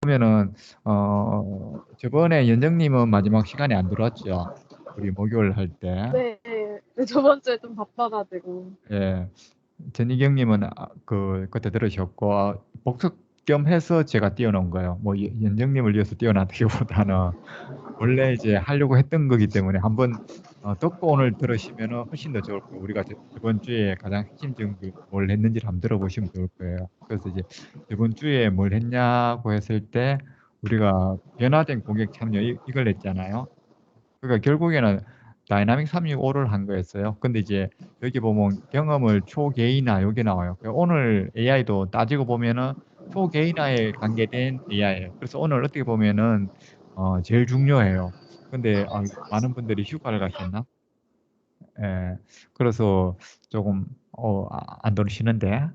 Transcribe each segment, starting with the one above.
그러면은 저번에 연정님은 마지막 시간에 안 들어왔죠? 우리 목요일 할 때. 네, 네, 저번 주에 좀 바빠가지고. 예. 전희경님은 그때 들으셨고 복습 겸 해서 제가 띄워놓은 거예요. 뭐 연정님을 위해서 띄워놨다기보다는 원래 이제 하려고 했던 거기 때문에 한번 듣고 오늘 들으시면은 훨씬 더 좋을 거예요. 우리가 저번 주에 가장 핵심적인 뭘 했는지를 한번 들어보시면 좋을 거예요. 그래서 이제 저번 주에 뭘 했냐고 했을 때 우리가 변화된 고객 참여 이걸 했잖아요. 그러니까 결국에는 다이나믹 365를 한 거였어요. 근데 이제 여기 보면 경험을 초개인화 여기 나와요. 그러니까 오늘 AI도 따지고 보면은 초개인화에 관계된 AI예요. 그래서 오늘 어떻게 보면은 제일 중요해요. 근데 많은 분들이 휴가를 가셨나? 예. 그래서 조금 안 들으시는데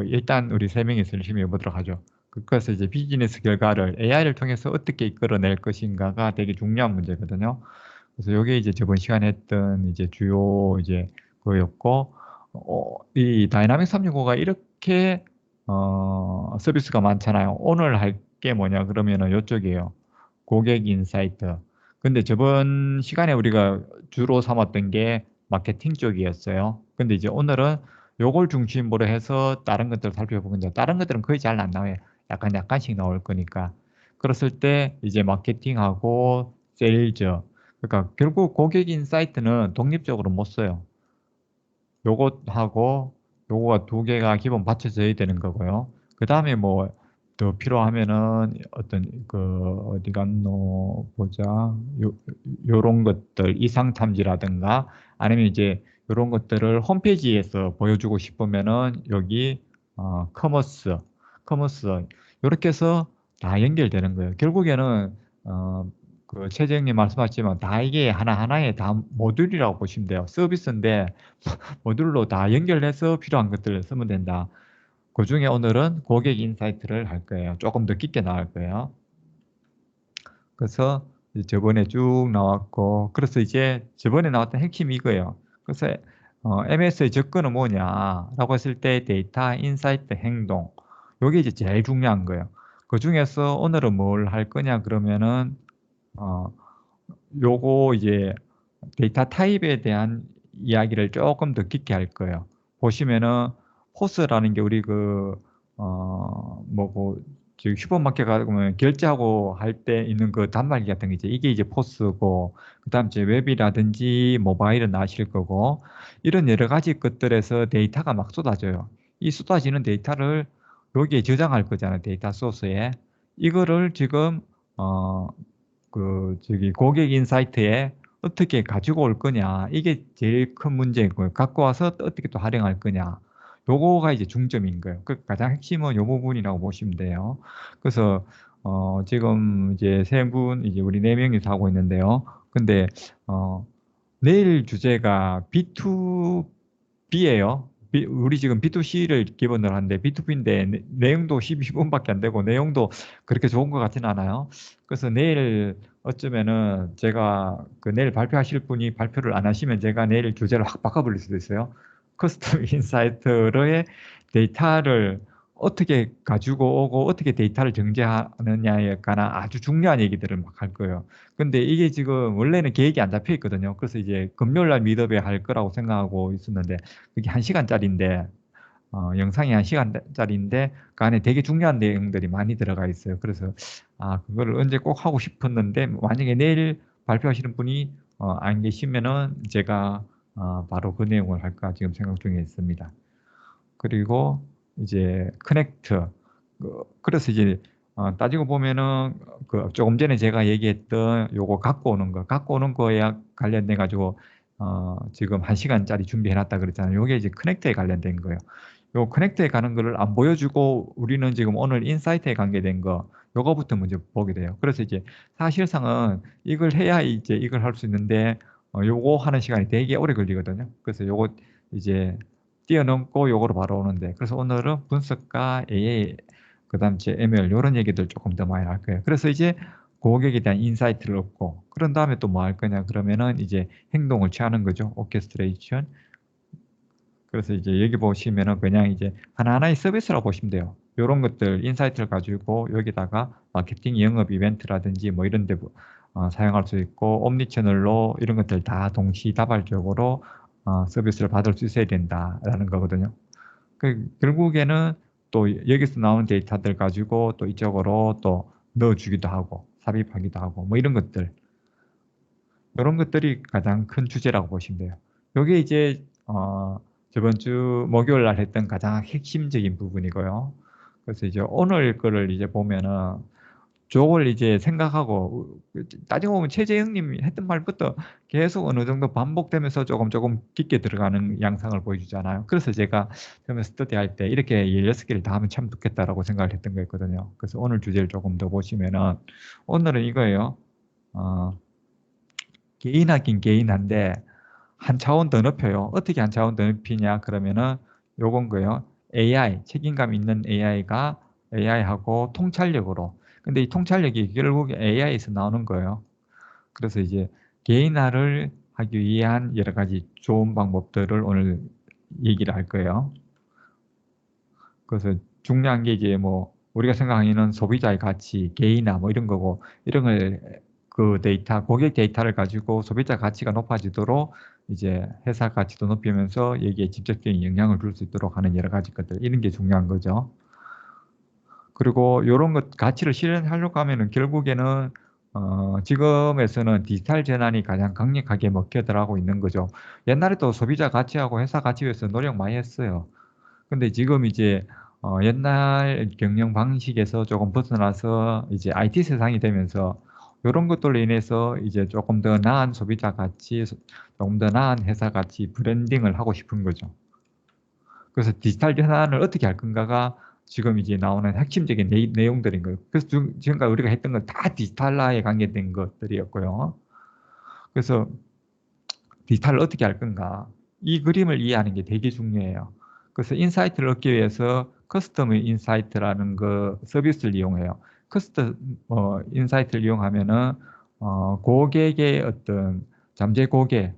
일단 우리 세 명이서 열심히 해보도록 하죠. 그래서 이제 비즈니스 결과를 AI를 통해서 어떻게 이끌어낼 것인가가 되게 중요한 문제거든요. 그래서 이게 이제 저번 시간에 했던 이제 주요 이제 그거였고, 이 다이나믹 365가 이렇게 서비스가 많잖아요. 오늘 할 게 뭐냐 그러면은 이쪽이에요. 고객 인사이트. 근데 저번 시간에 우리가 주로 삼았던 게 마케팅 쪽이었어요. 근데 이제 오늘은 요걸 중심으로 해서 다른 것들을 살펴보는 건데 다른 것들은 거의 잘 안 나와요. 약간씩 나올 거니까. 그랬을 때 이제 마케팅하고 세일즈. 그러니까 결국 고객 인사이트는 독립적으로 못 써요. 요것하고 요거가 두 개가 기본 받쳐져야 되는 거고요. 그 다음에 뭐 더 필요하면은 어떤 어디 갔노 보자. 요런 것들 이상 탐지라든가 아니면 이제 요런 것들을 홈페이지에서 보여주고 싶으면은 여기 커머스 요렇게 해서 다 연결되는 거예요. 결국에는 어, 최재형님 말씀하셨지만 다 이게 하나하나의 다 모듈이라고 보시면 돼요. 서비스인데 모듈로 다 연결해서 필요한 것들을 쓰면 된다. 그 중에 오늘은 고객 인사이트를 할 거예요. 조금 더 깊게 나갈 거예요. 그래서 이제 저번에 쭉 나왔고, 그래서 이제 저번에 나왔던 핵심이 이거예요. 그래서 MS의 접근은 뭐냐라고 했을 때 데이터, 인사이트, 행동. 요게 이제 제일 중요한 거예요. 그 중에서 오늘은 뭘 할 거냐 그러면은 어, 요거 이제 데이터 타입에 대한 이야기를 조금 더 깊게 할 거예요. 보시면은 포스라는 게 우리 뭐고 즉 슈퍼마켓 가면 결제하고 할 때 있는 그 단말기 같은 게 이게 이제 포스고 그다음 이제 웹이라든지 모바일은 아실 거고 이런 여러 가지 것들에서 데이터가 막 쏟아져요. 이 쏟아지는 데이터를 여기에 저장할 거잖아요. 데이터 소스에 이거를 지금 어 고객 인사이트에 어떻게 가지고 올 거냐. 이게 제일 큰 문제고요. 갖고 와서 또 어떻게 또 활용할 거냐. 요거가 이제 중점인 거예요. 그 가장 핵심은 요 부분이라고 보시면 돼요. 그래서, 지금 이제 세 분, 이제 우리 네 명이서 하고 있는데요. 근데, 어, 내일 주제가 B2B예요. 우리 지금 B2C를 기본으로 하는데 B2B인데 내용도 12분밖에 안 되고 내용도 그렇게 좋은 것 같지는 않아요. 그래서 내일 어쩌면은 제가 내일 발표하실 분이 발표를 안 하시면 제가 내일 주제를 확 바꿔버릴 수도 있어요. 커스텀 인사이트의 데이터를 어떻게 가지고 오고 어떻게 데이터를 정제하느냐에 관한 아주 중요한 얘기들을 막 할 거예요. 근데 이게 지금 원래는 계획이 안 잡혀 있거든요. 그래서 이제 금요일 날 미드업에 할 거라고 생각하고 있었는데 그게 1시간짜리인데 영상이 1시간짜리인데 그 안에 되게 중요한 내용들이 많이 들어가 있어요. 그래서 그거를 언제 꼭 하고 싶었는데 만약에 내일 발표하시는 분이 안 계시면은 제가 바로 그 내용을 할까 지금 생각 중에 있습니다. 그리고 이제 커넥트. 그래서 이제 따지고 보면은 조금 전에 제가 얘기했던 요거 갖고 오는 거에 관련돼 가지고 지금 1시간짜리 준비해 놨다 그랬잖아요. 요게 이제 커넥트에 관련된 거예요. 요 커넥트에 가는 거를 안 보여주고 우리는 지금 오늘 인사이트에 관계된 거 요거부터 먼저 보게 돼요. 그래서 이제 사실상은 이걸 해야 이제 이걸 할 수 있는데 요거 하는 시간이 되게 오래 걸리거든요. 그래서 요거 이제 뛰어넘고 요거로 바로 오는데 그래서 오늘은 분석과 AI 그다음 이제 ML 이런 얘기들 조금 더 많이 할 거예요. 그래서 이제 고객에 대한 인사이트를 얻고 그런 다음에 또 뭐 할 거냐 그러면은 이제 행동을 취하는 거죠. 오케스트레이션. 그래서 이제 여기 보시면은 그냥 이제 하나하나의 서비스라고 보시면 돼요. 요런 것들 인사이트를 가지고 여기다가 마케팅 영업 이벤트라든지 뭐 이런 데 사용할 수 있고 옴니채널로 이런 것들 다 동시다발적으로 서비스를 받을 수 있어야 된다라는 거거든요. 결국에는 또 여기서 나오는 데이터들 가지고 또 이쪽으로 또 넣어주기도 하고 삽입하기도 하고 뭐 이런 것들 이런 것들이 가장 큰 주제라고 보시면 돼요. 요게 이제 저번 주 목요일 날 했던 가장 핵심적인 부분이고요. 그래서 이제 오늘 거를 이제 보면은 저걸 이제 생각하고 따지고 보면 최재형님이 했던 말부터 계속 어느 정도 반복되면서 조금 깊게 들어가는 양상을 보여주잖아요. 그래서 제가 처음에 스터디할 때 이렇게 16개를 다 하면 참 좋겠다라고 생각을 했던 거였거든요. 그래서 오늘 주제를 조금 더 보시면은 오늘은 이거예요. 개인하긴 개인한데 한 차원 더 높여요. 어떻게 한 차원 더 높이냐 그러면은 요건 거예요. AI, 책임감 있는 AI가 AI하고 통찰력으로. 근데 이 통찰력이 결국 AI에서 나오는 거예요. 그래서 이제 개인화를 하기 위한 여러 가지 좋은 방법들을 오늘 얘기를 할 거예요. 그래서 중요한 게 이제 뭐 우리가 생각하는 소비자의 가치, 개인화 뭐 이런 거고 이런 걸 그 데이터, 고객 데이터를 가지고 소비자 가치가 높아지도록 이제 회사 가치도 높이면서 여기에 직접적인 영향을 줄 수 있도록 하는 여러 가지 것들 이런 게 중요한 거죠. 그리고 이런 것 가치를 실현하려고 하면은 결국에는 지금에서는 디지털 전환이 가장 강력하게 먹혀 들어가고 있는 거죠. 옛날에도 소비자 가치하고 회사 가치 위해서 노력 많이 했어요. 근데 지금 이제 옛날 경영 방식에서 조금 벗어나서 이제 IT 세상이 되면서 이런 것들로 인해서 이제 조금 더 나은 소비자 가치, 조금 더 나은 회사 가치 브랜딩을 하고 싶은 거죠. 그래서 디지털 전환을 어떻게 할 건가가 지금 이제 나오는 핵심적인 내용들인 거예요. 그래서 지금까지 우리가 했던 건 다 디지털화에 관계된 것들이었고요. 그래서 디지털을 어떻게 할 건가. 이 그림을 이해하는 게 되게 중요해요. 그래서 인사이트를 얻기 위해서 커스텀 인사이트라는 그 서비스를 이용해요. 커스텀 인사이트를 이용하면은 고객의 어떤 잠재 고객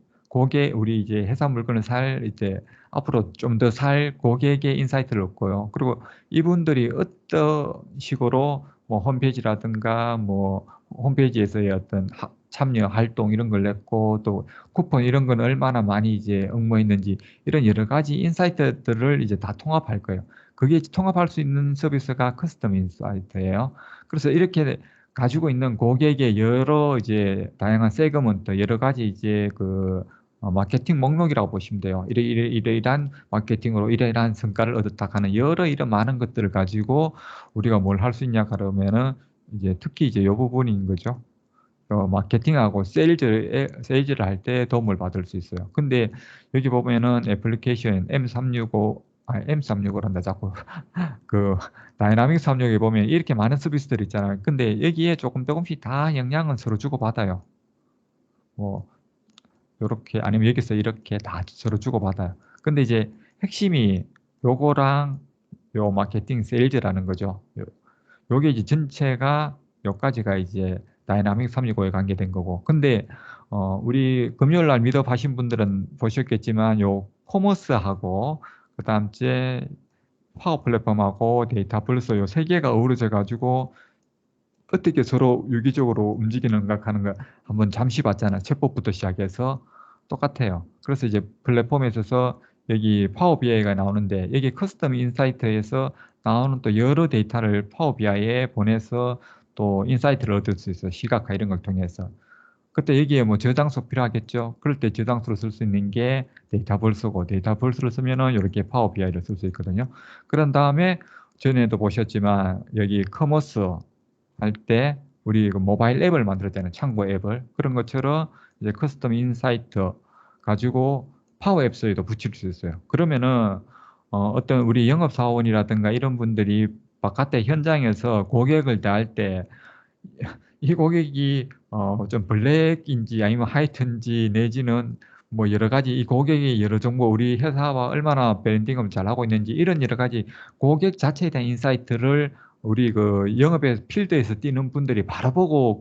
우리 이제 회사 물건을 살 이제 앞으로 좀 더 살 고객의 인사이트를 얻고요. 그리고 이분들이 어떤 식으로 뭐 홈페이지라든가 뭐 홈페이지에서의 어떤 참여 활동 이런 걸 냈고 또 쿠폰 이런 건 얼마나 많이 이제 응모했는지 이런 여러 가지 인사이트들을 이제 다 통합할 거예요. 그게 통합할 수 있는 서비스가 커스텀 인사이트예요. 그래서 이렇게 가지고 있는 고객의 여러 이제 다양한 세그먼트 여러 가지 이제 그 마케팅 목록이라고 보시면 돼요. 이러이러한 마케팅으로 이러이러한 성과를 얻었다 하는 여러 이런 많은 것들을 가지고 우리가 뭘 할 수 있냐 그러면은 이제 특히 이제 이 부분인 거죠. 마케팅하고 세일즈를 할 때 도움을 받을 수 있어요. 근데 여기 보면은 애플리케이션 M365를 한다 자꾸 그 다이나믹 365에 보면 이렇게 많은 서비스들이 있잖아요. 근데 여기에 조금씩 다 영향은 서로 주고받아요. 뭐 요렇게 아니면 여기서 이렇게 다 서로 주고받아요. 근데 이제 핵심이 요거랑 요 마케팅 세일즈라는 거죠. 요게 이제 전체가 요까지가 이제 다이나믹 365에 관계된 거고. 근데 우리 금요일 날 미더 하신 분들은 보셨겠지만 요 코머스하고 그다음 제 파워 플랫폼하고 데이터 플러스 요 세 개가 어우러져 가지고 어떻게 서로 유기적으로 움직이는가 하는 거 한번 잠시 봤잖아요. 챗봇부터 시작해서 똑같아요. 그래서 이제 플랫폼에 있어서 여기 파워 BI가 나오는데 여기 커스텀 인사이트에서 나오는 또 여러 데이터를 파워 BI에 보내서 또 인사이트를 얻을 수 있어요. 시각화 이런 걸 통해서. 그때 여기에 뭐 저장소 필요하겠죠. 그럴 때 저장소로 쓸 수 있는 게 데이터볼스고 데이터볼스를 쓰면은 이렇게 파워 BI를 쓸 수 있거든요. 그런 다음에 전에도 보셨지만 여기 커머스 할 때 우리 그 모바일 앱을 만들었잖아요. 창고 앱을. 그런 것처럼 이제 커스텀 인사이트 가지고 파워 앱스에도 붙일 수 있어요. 그러면은 어떤 우리 영업사원이라든가 이런 분들이 바깥에 현장에서 고객을 대할 때 이 고객이 좀 블랙인지 아니면 화이트인지 내지는 뭐 여러 가지 이 고객의 여러 정보 우리 회사와 얼마나 브랜딩을 잘하고 있는지 이런 여러 가지 고객 자체에 대한 인사이트를 우리 그 영업의 필드에서 뛰는 분들이 바로 보고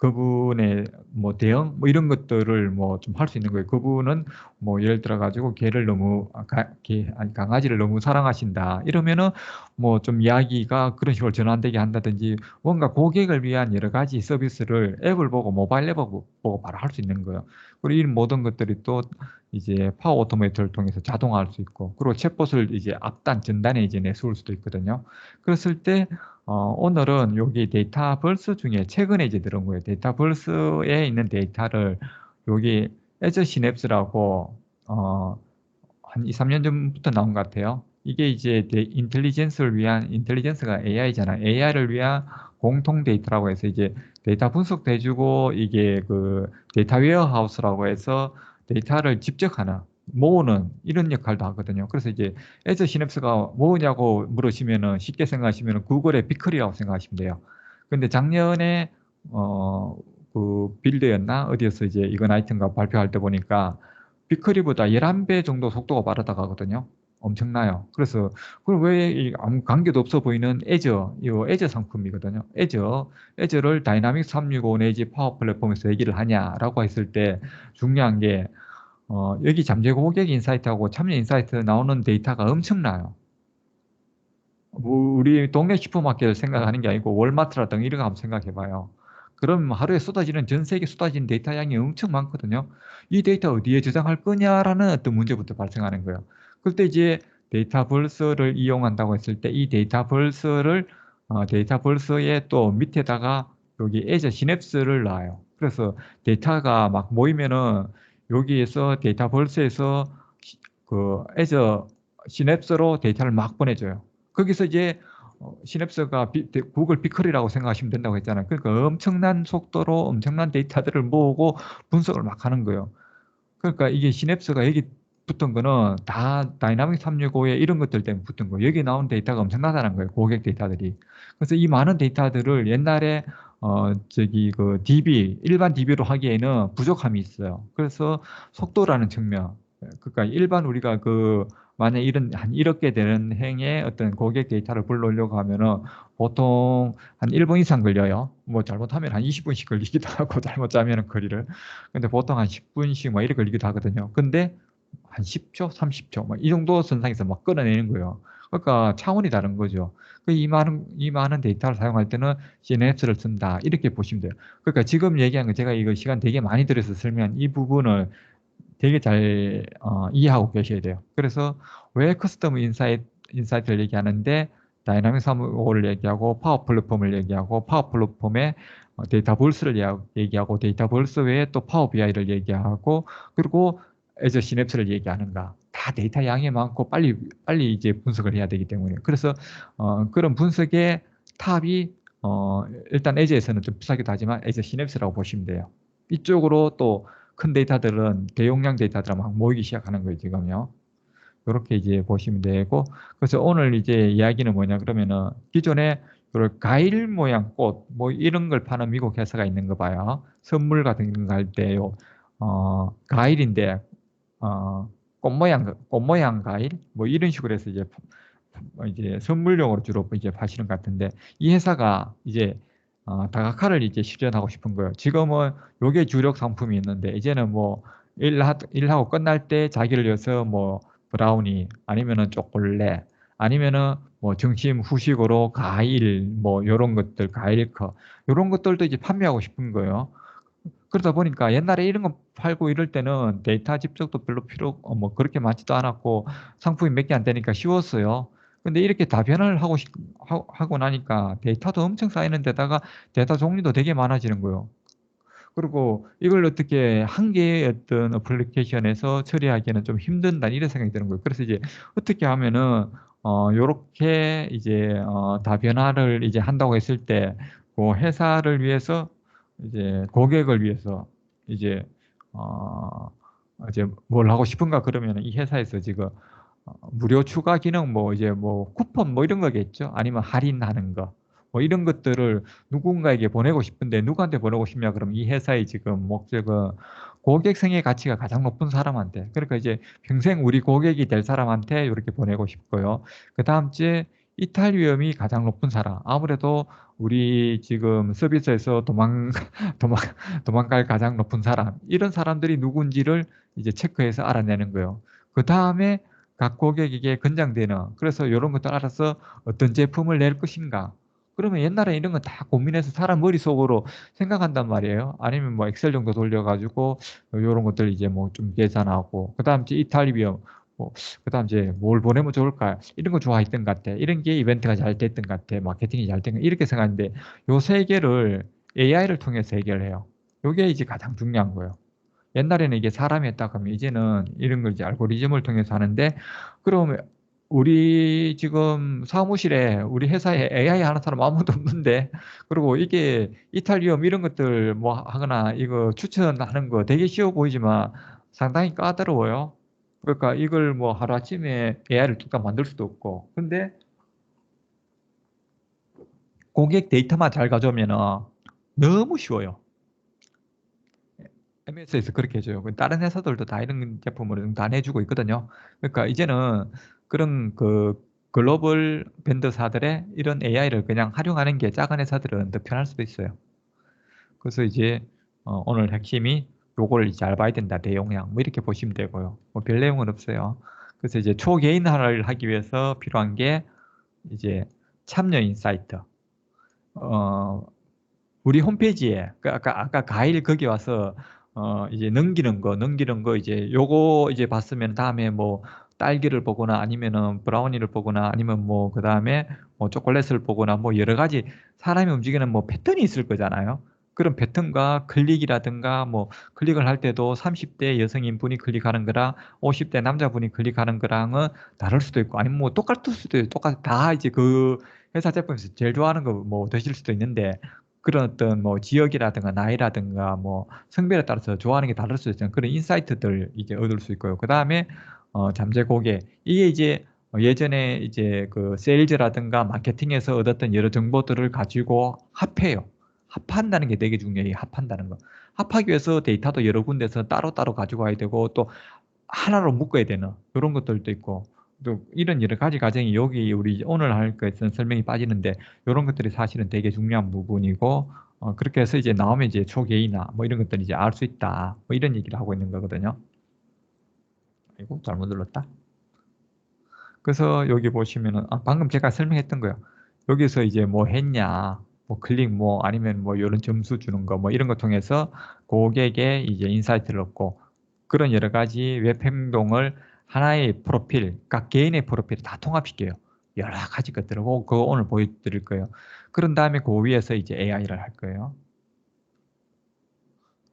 그분의 뭐 대응 뭐 이런 것들을 뭐 좀 할 수 있는 거예요. 그분은 뭐 예를 들어 가지고 개를 너무 아니 강아지를 너무 사랑하신다 이러면은 뭐 좀 이야기가 그런 식으로 전환되게 한다든지 뭔가 고객을 위한 여러 가지 서비스를 앱을 보고 모바일 앱을 보고 바로 할 수 있는 거예요. 그리고 이 모든 것들이 또 이제 파워 오토메이터를 통해서 자동화할 수 있고 그리고 챗봇을 이제 앞단 전단에 이제 내세울 수도 있거든요. 그랬을 때 오늘은 여기 데이터벌스 중에 최근에 이제 들어온 거예요. 데이터벌스에 있는 데이터를 여기 애저 시냅스라고 한 2, 3년 전부터 나온 것 같아요. 이게 이제 인텔리전스를 위한 인텔리전스가 AI잖아. AI를 위한 공통 데이터라고 해서 이제 데이터 분석돼주고 이게 그 데이터 웨어하우스라고 해서 데이터를 집적하는 모으는 이런 역할도 하거든요. 그래서 이제 애저 시냅스가 뭐냐고 물으시면은 쉽게 생각하시면은 구글의 비클이라고 생각하시면 돼요. 근데 작년에 그 빌드였나 어디에서 이제 이거나이트인가 발표할 때 보니까 비커리보다 11배 정도 속도가 빠르다 가거든요. 엄청나요. 그래서 그럼 왜 아무 관계도 없어 보이는 애저, 이 애저 상품이거든요. 애저를 다이나믹 365 내지 파워 플랫폼에서 얘기를 하냐라고 했을 때 중요한 게 여기 잠재 고객 인사이트하고 참여 인사이트 나오는 데이터가 엄청나요. 뭐 우리 동네 슈퍼마켓을 생각하는 게 아니고 월마트라든가 이런 거 한번 생각해 봐요. 그럼 하루에 쏟아지는 전 세계 쏟아지는 데이터 양이 엄청 많거든요. 이 데이터 어디에 저장할 거냐라는 어떤 문제부터 발생하는 거예요. 그때 이제 데이터 벌스를 이용한다고 했을 때 이 데이터 벌스의 또 밑에다가 여기 애저 시냅스를 놔요. 그래서 데이터가 막 모이면은 여기에서 데이터 벌스에서 그 애저 시냅스로 데이터를 막 보내줘요. 거기서 이제 시냅스가 구글 비클이라고 생각하시면 된다고 했잖아요. 그러니까 엄청난 속도로 엄청난 데이터들을 모으고 분석을 막 하는 거예요. 그러니까 이게 시냅스가 여기 붙은 거는 다 다이나믹 365에 이런 것들 때문에 붙은 거예요. 여기 나온 데이터가 엄청나다는 거예요. 고객 데이터들이. 그래서 이 많은 데이터들을 옛날에 저기 그 DB 일반 DB로 하기에는 부족함이 있어요. 그래서 속도라는 측면. 그러니까 일반 우리가 그 만약 이런 한 1억 개 되는 행의 어떤 고객 데이터를 불러오려고 하면은 보통 한 1분 이상 걸려요. 뭐 잘못하면 한 20분씩 걸리기도 하고 잘못 짜면은 거리를. 근데 보통 한 10분씩 막 이렇게 걸리기도 하거든요. 근데 한 10초, 30초, 막 이 정도 선상에서 막 끌어내는 거예요. 그러니까 차원이 다른 거죠. 이 많은 데이터를 사용할 때는 CNF를 쓴다. 이렇게 보시면 돼요. 그러니까 지금 얘기한 거 제가 이거 시간 되게 많이 들여서 설명한 이 부분을 되게 잘 이해하고 계셔야 돼요. 그래서 왜 커스텀 인사이트를 얘기하는데 다이나믹 365를 얘기하고 파워 플랫폼을 얘기하고 파워 플랫폼에 데이터 볼스를 얘기하고 데이터 볼스 외에 또 파워 BI를 얘기하고 그리고 애저 시냅스를 얘기하는가. 다 데이터 양이 많고 빨리 이제 분석을 해야 되기 때문에 그래서 그런 분석의 탑이 일단 애저에서는 좀 비싸기도 하지만 애저 시냅스라고 보시면 돼요. 이쪽으로 또 큰 데이터들은 대용량 데이터들 막 모이기 시작하는 거예요, 지금요. 이렇게 이제 보시면 되고, 그래서 오늘 이제 이야기는 뭐냐 그러면은 기존에 그런 과일 모양 꽃, 뭐 이런 걸 파는 미국 회사가 있는 거 봐요. 선물 같은 거 할 때요, 과일인데, 꽃 모양 과일, 뭐 이런 식으로 해서 이제 선물용으로 주로 이제 파시는 것 같은데 이 회사가 이제 다각화를 이제 실현하고 싶은 거예요. 지금은 요게 주력 상품이 있는데 이제는 뭐 일하고 끝날 때 자기를 위해서 뭐 브라우니 아니면은 초콜릿 아니면은 뭐 점심 후식으로 과일 뭐 요런 것들 과일커 요런 것들도 이제 판매하고 싶은 거예요. 그러다 보니까 옛날에 이런 거 팔고 이럴 때는 데이터 집적도 별로 뭐 그렇게 많지도 않았고 상품이 몇 개 안 되니까 쉬웠어요. 근데 이렇게 다변화를 하고 나니까 데이터도 엄청 쌓이는 데다가 데이터 종류도 되게 많아지는 거예요. 그리고 이걸 어떻게 한 개의 어떤 어플리케이션에서 처리하기에는 좀 힘든다 이런 생각이 드는 거예요. 그래서 이제 어떻게 하면은 요렇게 이제 다변화를 이제 한다고 했을 때 그 회사를 위해서 이제 고객을 위해서 이제 어 이제 뭘 하고 싶은가 그러면 이 회사에서 지금 무료 추가 기능 뭐 이제 뭐 쿠폰 뭐 이런 거겠죠. 아니면 할인하는 거. 뭐 이런 것들을 누군가에게 보내고 싶은데 누구한테 보내고 싶냐 그러면 이 회사의 지금 목적은 고객 생애 가치가 가장 높은 사람한테 그러니까 이제 평생 우리 고객이 될 사람한테 이렇게 보내고 싶고요. 그 다음 주에 이탈 위험이 가장 높은 사람. 아무래도 우리 지금 서비스에서 도망, 도망갈 가장 높은 사람. 이런 사람들이 누군지를 이제 체크해서 알아내는 거예요. 그 다음에 각 고객에게 권장되는, 그래서 이런 것도 알아서 어떤 제품을 낼 것인가. 그러면 옛날에 이런 거 다 고민해서 사람 머릿속으로 생각한단 말이에요. 아니면 뭐 엑셀 정도 돌려가지고 이런 것들 이제 뭐 좀 계산하고, 그 다음 이제 이탈 위험, 뭐 그다음 이제 뭘 보내면 좋을까 이런 거 좋아했던 것 같아. 이런 게 이벤트가 잘 됐던 것 같아. 마케팅이 잘 된 것 같아. 이렇게 생각하는데 요 세 개를 AI를 통해서 해결해요. 요게 이제 가장 중요한 거예요. 옛날에는 이게 사람이 했다고 하면 이제는 이런 걸 이제 알고리즘을 통해서 하는데, 그러면 우리 지금 사무실에 우리 회사에 AI 하는 사람 아무도 없는데, 그리고 이게 이탈 위험 이런 것들 뭐 하거나 이거 추천하는 거 되게 쉬워 보이지만 상당히 까다로워요. 그러니까 이걸 뭐 하루아침에 AI를 뚝딱 만들 수도 없고. 근데 고객 데이터만 잘 가져오면 너무 쉬워요. MS에서 그렇게 해줘요. 다른 회사들도 다 이런 제품을 다 내주고 있거든요. 그러니까 이제는 그런 그 글로벌 벤더사들의 이런 AI를 그냥 활용하는 게 작은 회사들은 더 편할 수도 있어요. 그래서 이제 오늘 핵심이 요걸 이제 알아봐야 된다. 내용량 뭐 이렇게 보시면 되고요. 뭐 별 내용은 없어요. 그래서 이제 초개인화를 하기 위해서 필요한 게 이제 참여 인사이트. 어, 우리 홈페이지에 아까 가일 거기 와서 이제 넘기는 거 이제 요거 이제 봤으면 다음에 뭐 딸기를 보거나 아니면은 브라우니를 보거나 아니면 뭐 그다음에 뭐 초콜릿을 보거나 뭐 여러 가지 사람이 움직이는 뭐 패턴이 있을 거잖아요. 그런 패턴과 클릭이라든가 뭐 클릭을 할 때도 30대 여성인 분이 클릭하는 거랑 50대 남자분이 클릭하는 거랑은 다를 수도 있고 아니면 뭐 똑같을 수도 있고 다 이제 그 회사 제품에서 제일 좋아하는 거 뭐 드실 수도 있는데, 그런 어떤 뭐 지역이라든가 나이라든가 뭐 성별에 따라서 좋아하는 게 다를 수 있잖아요. 그런 인사이트들 이제 얻을 수 있고요. 그 다음에 잠재 고객, 이게 이제 예전에 이제 그 세일즈라든가 마케팅에서 얻었던 여러 정보들을 가지고 합해요. 합한다는 게 되게 중요해요. 합한다는 거. 합하기 위해서 데이터도 여러 군데서 따로따로 가지고 와야 되고 또 하나로 묶어야 되는 이런 것들도 있고, 또 이런 여러 가지 과정이 여기 우리 오늘 할 것은 설명이 빠지는데, 이런 것들이 사실은 되게 중요한 부분이고, 그렇게 해서 이제 나오면 이제 초개인화 뭐 이런 것들을 이제 알 수 있다 뭐 이런 얘기를 하고 있는 거거든요. 이거 잘못 눌렀다. 그래서 여기 보시면은 방금 제가 설명했던 거예요. 여기서 이제 뭐 했냐, 뭐 클릭 뭐 아니면 뭐 이런 점수 주는 거 뭐 이런 거 통해서 고객의 이제 인사이트를 얻고, 그런 여러 가지 웹 행동을 하나의 프로필, 각 개인의 프로필을 다 통합시켜요. 여러 가지 것들을 그거 오늘 보여드릴 거예요. 그런 다음에 그 위에서 이제 AI를 할 거예요.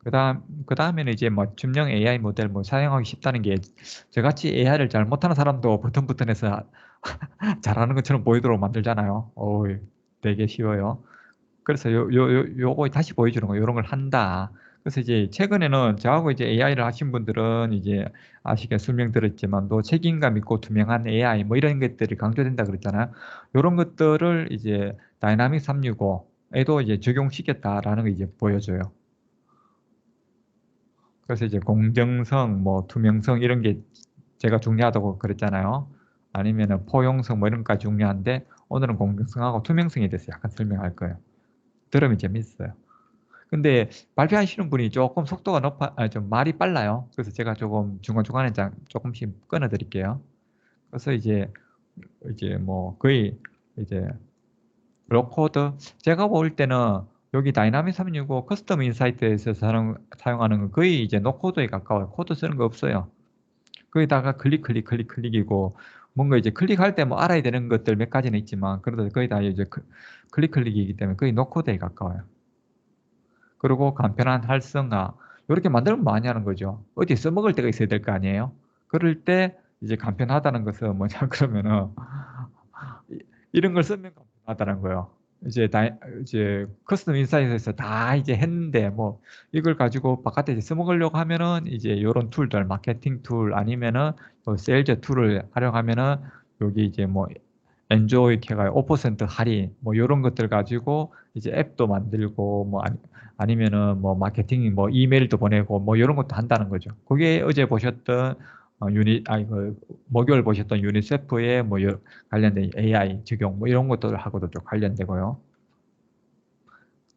그 다음에는 이제 뭐 줌형 AI 모델 뭐 사용하기 쉽다는 게, 저같이 AI를 잘 못하는 사람도 버튼해서 잘하는 것처럼 보이도록 만들잖아요. 되게 쉬워요. 그래서 요거 다시 보여주는 거, 요런 걸 한다. 그래서 이제 최근에는 저하고 이제 AI를 하신 분들은 이제 아시게 설명드렸지만도 책임감 있고 투명한 AI 뭐 이런 것들이 강조된다 그랬잖아요. 요런 것들을 이제 다이나믹 365에도 이제 적용시켰다라는 거 이제 보여줘요. 그래서 이제 공정성, 뭐 투명성 이런 게 제가 중요하다고 그랬잖아요. 아니면은 포용성 뭐 이런 것까지 중요한데, 오늘은 공정성하고 투명성에 대해서 약간 설명할 거예요. 들으면 재밌어요. 근데 발표하시는 분이 조금 속도가 좀 말이 빨라요. 그래서 제가 조금 중간중간에 조금씩 끊어드릴게요. 그래서 이제 뭐 거의 이제 로코드, 제가 볼 때는 여기 다이나믹 365 커스텀 인사이트에서 사용하는 건 거의 이제 노코드에 가까워요. 코드 쓰는 거 없어요. 거기다가 클릭이고, 뭔가 이제 클릭할 때 뭐 알아야 되는 것들 몇 가지는 있지만, 그래도 거의 다 이제 클릭이기 때문에 거의 노코드에 가까워요. 그리고 간편한 활성화. 이렇게 만들면 많이 하는 거죠. 어디 써먹을 때가 있어야 될 거 아니에요? 그럴 때 이제 간편하다는 것은 뭐냐 그러면은 이런 걸 쓰면 간편하다는 거예요. 이제 커스텀 인사이트에서 다 이제 했는데 뭐 이걸 가지고 바깥에 이제 써먹으려고 하면은 이제 이런 툴들, 마케팅 툴 아니면은 뭐 세일즈 툴을 활용하면은 여기 이제 뭐 엔조이 캐가 5% 할인 뭐 이런 것들 가지고 이제 앱도 만들고 뭐 아니면은 뭐 마케팅 뭐 이메일도 보내고 뭐 이런 것도 한다는 거죠. 그게 어제 보셨던 목요일 보셨던 유니세프의 뭐 관련된 AI 적용 뭐 이런 것들하고도 좀 관련되고요.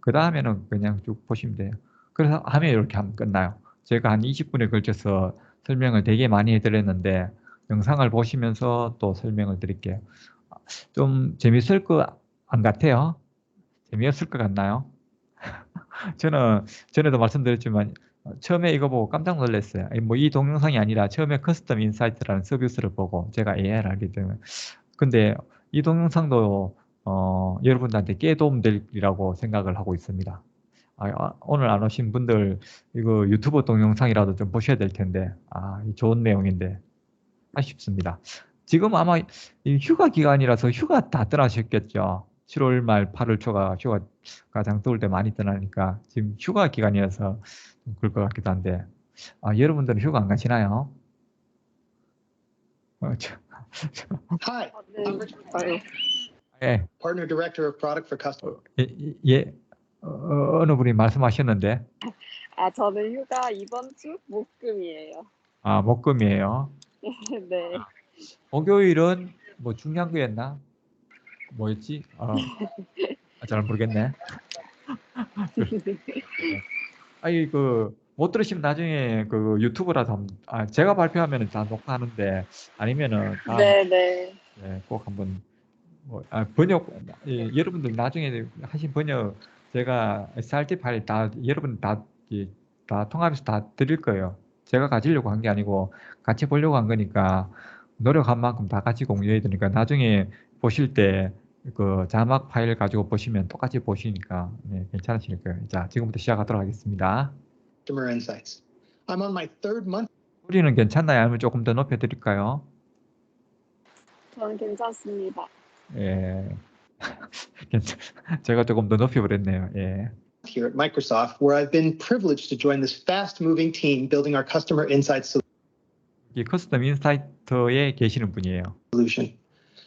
그 다음에는 그냥 쭉 보시면 돼요. 그래서 하면 이렇게 하면 끝나요. 제가 한 20분에 걸쳐서 설명을 되게 많이 해드렸는데 영상을 보시면서 또 설명을 드릴게요. 좀 재밌을 것 안 같아요? 재미없을 것 같나요? 저는 전에도 말씀드렸지만 처음에 이거 보고 깜짝 놀랐어요. 뭐 이 동영상이 아니라 처음에 커스텀 인사이트라는 서비스를 보고 제가 AI를 알기 때문에. 근데 이 동영상도 여러분들한테 꽤 도움되리라고 생각을 하고 있습니다. 오늘 안 오신 분들 이거 유튜브 동영상이라도 좀 보셔야 될 텐데 좋은 내용인데 아쉽습니다. 지금 아마 이 휴가 기간이라서 휴가 다 떠나셨겠죠. 7월 말 8월 초가 휴가 가장 더울 때 많이 떠나니까 지금 휴가 기간이라서 좀 그럴 것 같기도 한데 여러분들은 휴가 안 가시나요? Hi, 아, 네. I'm Richard, 아유. 예, Partner Director of Product for Customer. 어느 분이 말씀하셨는데 저는 휴가 이번 주 목금이에요. 목금이에요. 네. 목요일은 뭐 중요한 거였나? 뭐였지? 잘 모르겠네. 못 들으시면 나중에 그 유튜브라도 제가 발표하면은 다 녹화하는데 아니면은 네네. 꼭 한번 번역 여러분들 나중에 하신 번역 제가 SRT 파일 여러분 다 통합해서 다 드릴 거예요. 제가 가지려고 한 게 아니고 같이 보려고 한 거니까 노력한 만큼 다 같이 공유해야 되니까 나중에 보실 때 그 자막 파일 가지고 보시면 똑같이 보시니까 괜찮으실 거예요. 자, 지금부터 시작하도록 하겠습니다. Customer Insights. I'm on my third month 소리는 괜찮나요? 아니면 조금 더 높여드릴까요? 저는 괜찮습니다. 예. 제가 조금 더 높여버렸네요. 예. here at Microsoft, where I've been privileged to join this fast-moving team building our Customer Insights 이 커스텀 인사이트에 계시는 분이에요. solution.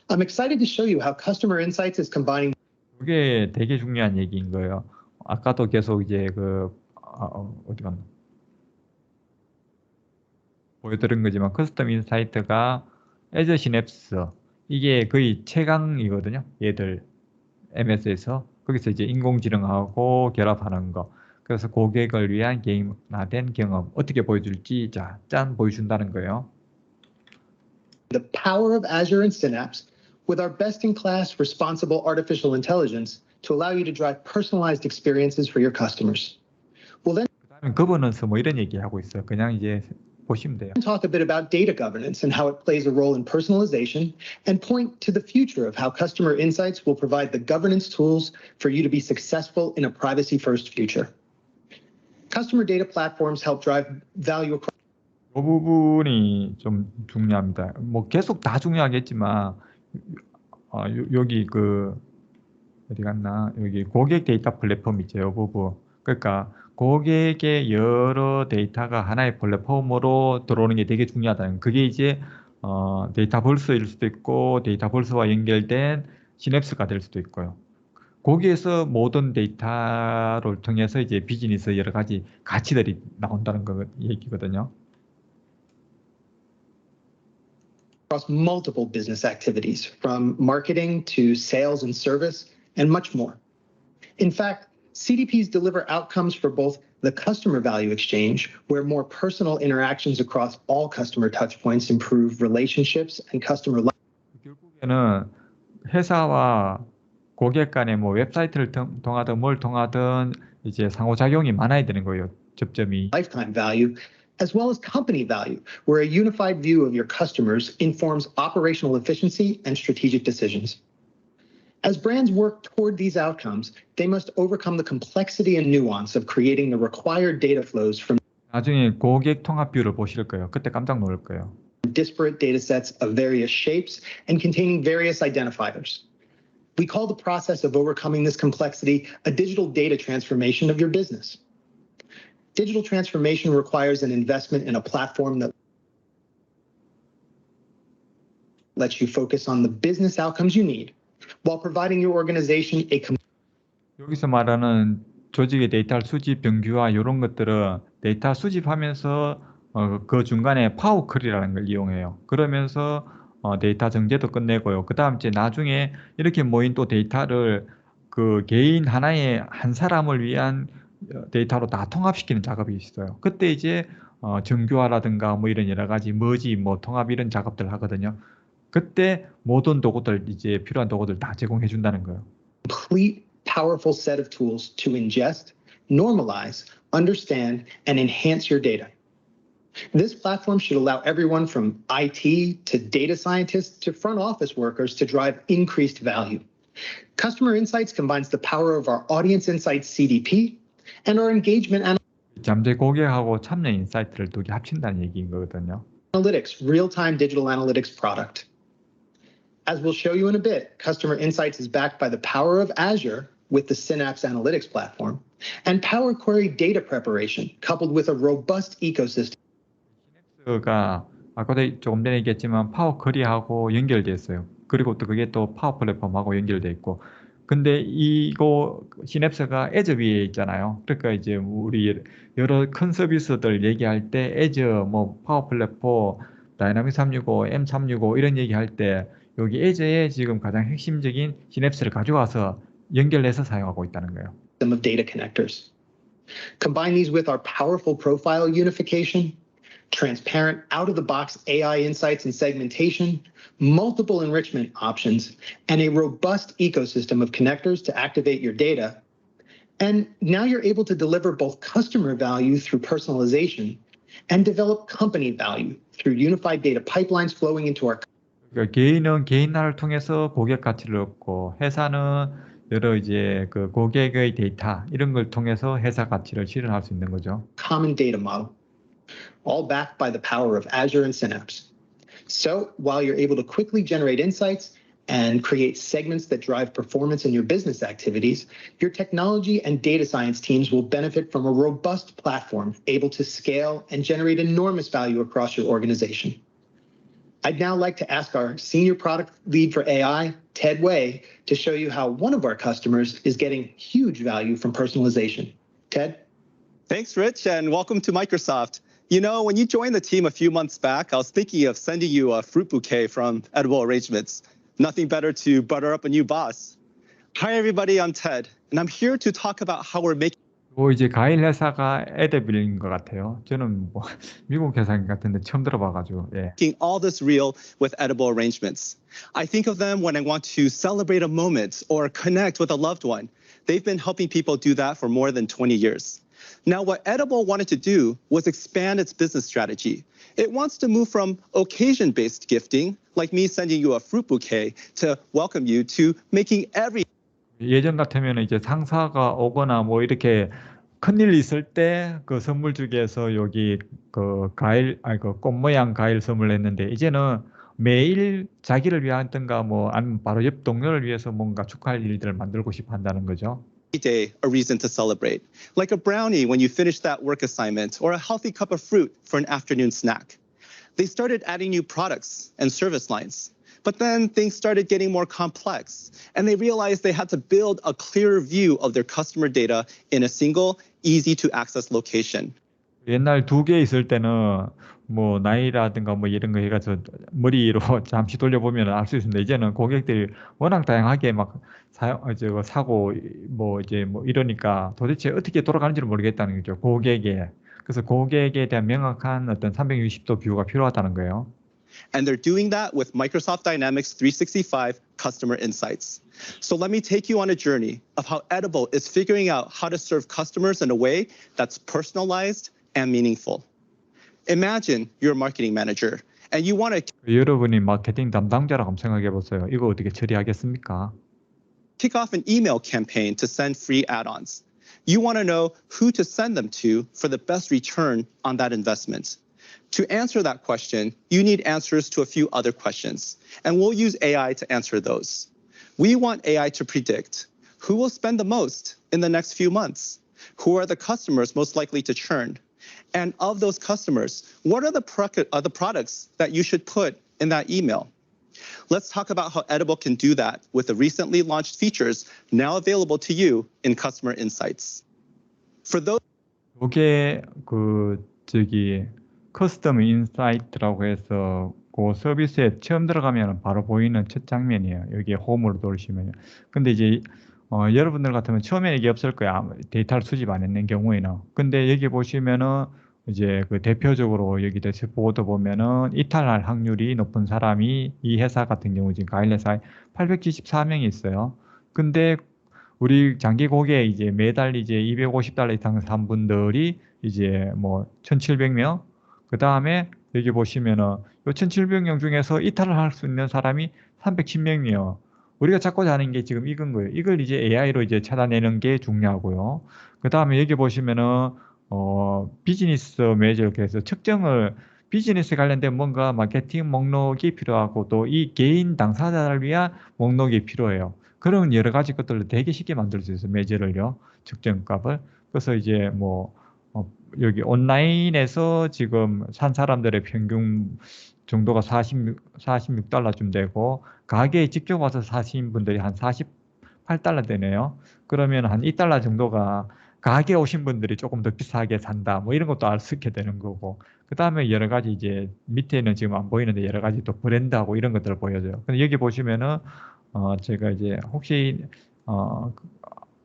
I'm excited to show you how Customer Insights is combining 이게 되게 중요한 얘기인 거예요. 아까도 계속 이제 어디 갔나? 보여드린 거지만 커스텀 인사이트가 애저 시냅스 이게 거의 최강이거든요. 얘들 MS에서 거기서 이제 인공지능하고 결합하는 거. 그래서 고객을 위한 게임화된 경험 어떻게 보여줄지 짠 보여준다는 거예요. the power of Azure and Synapse with our best-in-class responsible artificial intelligence to allow you to drive personalized experiences for your customers. We'll then 그다음에 governance 뭐 이런 얘기하고 있어요. 그냥 이제 보시면 돼요. talk a bit about data governance and how it plays a role in personalization and point to the future of how Customer Insights will provide the governance tools for you to be successful in a privacy-first future. Customer data platforms help drive value across 이 부분이 좀 중요합니다. 뭐 계속 다 중요하겠지만 여기 어디 갔나? 여기 고객 데이터 플랫폼 있죠. 이 부분. 그러니까 고객의 여러 데이터가 하나의 플랫폼으로 들어오는 게 되게 중요하다는 그게 이제 데이터볼스일 수도 있고 데이터볼스와 연결된 시냅스가 될 수도 있고요. 거기에서 모든 데이터를 통해서 이제 비즈니스 여러 가지 가치들이 나온다는 얘기거든요. multiple business activities, from marketing to sales and service, and much more. In fact, CDPs deliver outcomes for both the customer value exchange, where more personal interactions across all customer touchpoints improve relationships and customer 결국에는 회사와 고객 간에 뭐 웹사이트를 통하든 뭘 통하든 이제 상호작용이 많아야 되는 거예요. 접점이. lifetime value, as well as company value, where a unified view of your customers informs operational efficiency and strategic decisions. As brands work toward these outcomes, they must overcome the complexity and nuance of creating the required data flows from 나중에 고객 통합 뷰를 보실 거예요. 그때 깜짝 놀랄 거예요. disparate data sets of various shapes and containing various identifiers. We call the process of overcoming this complexity a digital data transformation of your business. Digital transformation requires an investment in a platform that lets you focus on the business outcomes you need while providing your organization a 여기서 말하는 조직의 데이터 수집, 병규화 이런 것들은 데이터 수집하면서 그 중간에 파워 쿼리라는 걸 이용해요. 그러면서 데이터 정제도 끝내고요. 그다음 이제 나중에 이렇게 모인 또 데이터를 그 개인 하나의 한 사람을 위한 데이터로 다 통합시키는 작업이 있어요. 그때 이제 정교화라든가 뭐 이런 여러 가지 머지 뭐 통합 이런 작업들 하거든요. 그때 모든 도구들 이제 필요한 도구들 다 제공해 준다는 거예요. Complete, powerful set of tools to ingest, normalize, understand, and enhance your data. This platform should allow everyone from IT to data scientists to front office workers to drive increased value. Customer Insights combines the power of our Audience Insights CDP and our engagement 잠재 고객하고 참여 인사이트를 두 개 합친다는 얘기인 거거든요. analytics, real-time digital analytics product. As we'll show you in a bit, Customer Insights is backed by the power of Azure with the Synapse Analytics platform and Power Query data preparation coupled with a robust ecosystem. 가 아까도 조금 전에 얘기했지만 파워 쿼리하고 연결돼 있어요. 그리고 또 그게 또 파워 플랫폼하고 연결돼 있고. 근데 이거 시냅스가 애저 위에 있잖아요. 그러니까 이제 우리 여러 큰 서비스들 얘기할 때 애저 뭐 파워 플랫폼, 다이나믹 365, M365 이런 얘기할 때 여기 애저에 지금 가장 핵심적인 시냅스를 가져와서 연결해서 사용하고 있다는 거예요. Of data connectors. Combine these with our powerful profile unification, transparent out-of-the-box AI insights and segmentation, multiple enrichment options, and a robust ecosystem of connectors to activate your data. And now you're able to deliver both customer value through personalization and develop company value through unified data pipelines flowing into our. 그러니까 개인은 개인화를 통해서 고객 가치를 얻고 회사는 여러 이제 그 고객의 데이터 이런 걸 통해서 회사 가치를 실현할 수 있는 거죠. Common data model, all backed by the power of Azure and Synapse. So while you're able to quickly generate insights and create segments that drive performance in your business activities, your technology and data science teams will benefit from a robust platform able to scale and generate enormous value across your organization. I'd now like to ask our senior product lead for AI, Ted Way, to show you how one of our customers is getting huge value from personalization. Ted? Thanks, Rich, and welcome to Microsoft. You know, when you joined the team a few months back, I was thinking of sending you a fruit bouquet from Edible Arrangements. Nothing better to butter up a new boss. Hi, everybody, I'm Ted, and I'm here to talk about how we're making 이제 과일 회사가 에드빌인 것 같아요. 저는 뭐 미국 회사인 것 같은데 처음 들어봐가지고. 예. all this real with Edible Arrangements. I think of them when I want to celebrate a moment or connect with a loved one. They've been helping people do that for more than 20 years. Now, what Edible wanted to do was expand its business strategy. It wants to move from occasion-based gifting, like me sending you a fruit bouquet to welcome you, to making every 예전 같으면 이제 상사가 오거나 뭐 이렇게 큰일 있을 때 그 선물 주기에서 여기 그 꽃 모양 과일 선물했는데 이제는 매일 자기를 위하든가 뭐 아니면 바로 옆 동료를 위해서 뭔가 축하할 일들을 만들고 싶어 한다는 거죠. day a reason to celebrate, like a brownie when you finish that work assignment or a healthy cup of fruit for an afternoon snack. They started adding new products and service lines, but then things started getting more complex and they realized they had to build a clearer view of their customer data in a single, easy to access location. 옛날 두 개 있을 때는 뭐 나이라든가 뭐 이런 거 해가지고 머리로 잠시 돌려보면 알 수 있습니다. 이제는 고객들이 워낙 다양하게 막 사고 뭐 이제 뭐 이러니까 도대체 어떻게 돌아가는지를 모르겠다는 거죠. 고객에. 그래서 고객에 대한 명확한 어떤 360도 뷰가 필요하다는 거예요. And they're doing that with Microsoft Dynamics 365 Customer Insights. So let me take you on a journey of how Edible is figuring out how to serve customers in a way that's personalized and meaningful. Imagine you're a marketing manager and you want to 여러분이 마케팅 담당자라고 생각해 보세요. 이거 어떻게 처리하겠습니까? kick off an email campaign to send free add-ons. You want to know who to send them to for the best return on that investment. To answer that question, you need answers to a few other questions, and we'll use AI to answer those. We want AI to predict who will spend the most in the next few months, who are the customers most likely to churn, and of those customers, what are the products that you should put in that email? Let's talk about how Edible can do that with the recently launched features now available to you in Customer Insights. For those 이게 커스텀 인사이트라고 해서 그 서비스에 처음 들어가면 바로 보이는 첫 장면이에요. 여기에 홈으로 돌리시면요. 근데 이제 여러분들 같으면 처음에 이게 없을 거야. 데이터를 수집 안 했는 경우에는. 근데 여기 보시면은 이제 그 대표적으로 여기 대체보드 보면은 이탈할 확률이 높은 사람이 이 회사 같은 경우 지금 가일 회사에 874명이 있어요. 근데 우리 장기 고객 이제 매달 이제 $250 이상 산 분들이 이제 뭐 1,700명. 그 다음에 여기 보시면은 요 1,700명 중에서 이탈을 할 수 있는 사람이 310명이요. 우리가 찾고자 하는 게 지금 이건 거예요. 이걸 이제 AI로 이제 찾아내는 게 중요하고요. 그 다음에 여기 보시면은 비즈니스 매니저 이렇게 해서 측정을 비즈니스 관련된 뭔가 마케팅 목록이 필요하고 또 이 개인 당사자를 위한 목록이 필요해요. 그런 여러 가지 것들을 되게 쉽게 만들 수 있어요. 매저를요. 측정값을. 그래서 이제 뭐 여기 온라인에서 지금 산 사람들의 평균 정도가 46달러쯤 되고 가게에 직접 와서 사신 분들이 한 48달러 되네요. 그러면 한 2달러 정도가 가게 오신 분들이 조금 더 비싸게 산다. 뭐 이런 것도 알 수 있게 되는 거고. 그 다음에 여러 가지 이제 밑에는 지금 안 보이는데 여러 가지 또 브랜드하고 이런 것들을 보여줘요. 근데 여기 보시면은 제가 이제 혹시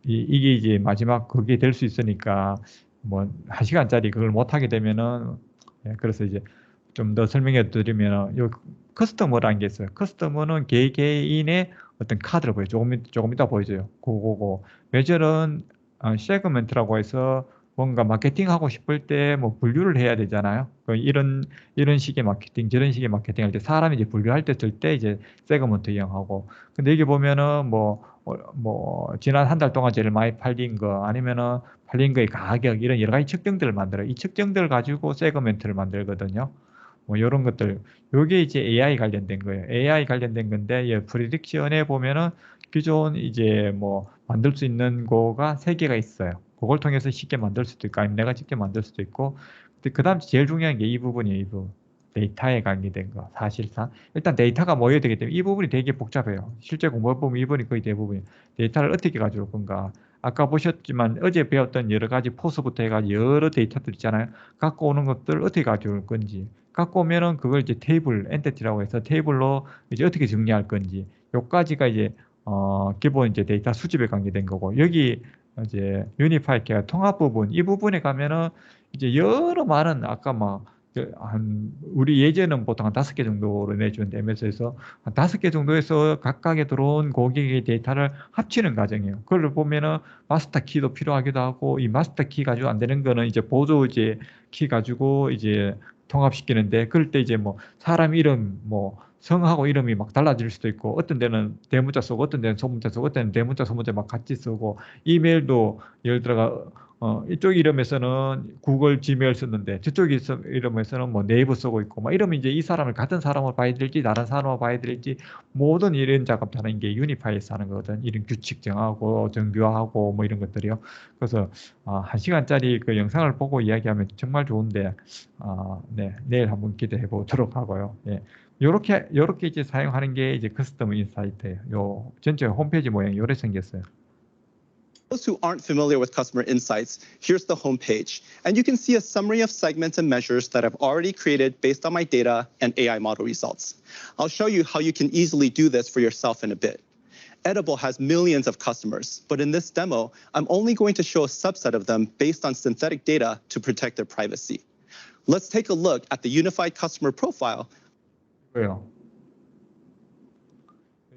이게 이제 마지막 그게 될 수 있으니까 뭐 1시간짜리 그걸 못 하게 되면은 그래서 이제 좀 더 설명해 드리면 요 커스터머라는 게 있어요. 커스터머는 개개인의 어떤 카드를 보여요. 조금 이따 보여줘요. 그거고 매절은 세그먼트라고 해서 뭔가 마케팅하고 싶을 때 뭐 분류를 해야 되잖아요. 이런 식의 마케팅, 저런 식의 마케팅 할 때 사람이 이제 분류할 때 쓸 때 이제 세그먼트 이용하고. 근데 여기 보면은 뭐 지난 한 달 동안 제일 많이 팔린 거 아니면은 팔린 거의 가격 이런 여러 가지 측정들을 만들어요. 이 측정들을 가지고 세그먼트를 만들거든요. 뭐 이런 것들, 요게 이제 AI 관련된 거예요. AI 관련된 건데, 프리딕션에 보면은 기존 이제 뭐 만들 수 있는 거가 3개가 있어요. 그걸 통해서 쉽게 만들 수도 있고, 아니면 내가 직접 만들 수도 있고. 근데 그 다음 제일 중요한 게 이 부분이에요, 이 부분. 데이터에 관계된 거, 사실상. 일단 데이터가 모여야 되기 때문에 이 부분이 되게 복잡해요. 실제 공부해보면 이 부분이 거의 대부분이. 데이터를 어떻게 가져올 건가. 아까 보셨지만 어제 배웠던 여러 가지 포스부터 해가지고 여러 데이터들 있잖아요. 갖고 오는 것들을 어떻게 가져올 건지. 갖고 오면은 그걸 이제 테이블, 엔티티라고 해서 테이블로 이제 어떻게 정리할 건지. 요까지가 이제, 기본 이제 데이터 수집에 관계된 거고. 여기 이제 유니파이 케어 통합 부분, 이 부분에 가면은 이제 여러 많은 아까 우리 예제는 보통 한 5개 정도로 내주는데 MS에서 한 5개 정도에서 각각에 들어온 고객의 데이터를 합치는 과정이에요. 그걸 보면은 마스터 키도 필요하기도 하고 이 마스터 키 가지고 안 되는 거는 이제 보조 이제 키 가지고 이제 통합시키는데 그럴 때 이제 뭐 사람 이름 뭐 성하고 이름이 막 달라질 수도 있고 어떤 데는 대문자 쓰고 어떤 데는 소문자 쓰고 어떤 데는 대문자 소문자 막 같이 쓰고 이메일도 예를 들어가 이쪽 이름에서는 구글 지메일 썼는데 저쪽 이름에서는 뭐 네이버 쓰고 있고 막 이러면 이제 이 사람을 같은 사람을 봐야 될지 다른 사람을 봐야 될지 모든 이런 작업 하는 게 유니파이에서 하는 거거든. 이런 규칙 정하고 정교하고 뭐 이런 것들이요. 그래서 1시간짜리 그 영상을 보고 이야기하면 정말 좋은데 네, 내일 한번 기대해 보도록 하고요. 예. 요렇게 이제 사용하는 게 이제 커스텀 인사이트예요. 요 전체 홈페이지 모양이 요래 생겼어요. Those who aren't familiar with Customer Insights, here's the homepage. And you can see a summary of segments and measures that I've already created based on my data and AI model results. I'll show you how you can easily do this for yourself in a bit. Edible has millions of customers, but in this demo, I'm only going to show a subset of them based on synthetic data to protect their privacy. Let's take a look at the unified customer profile. 왜요?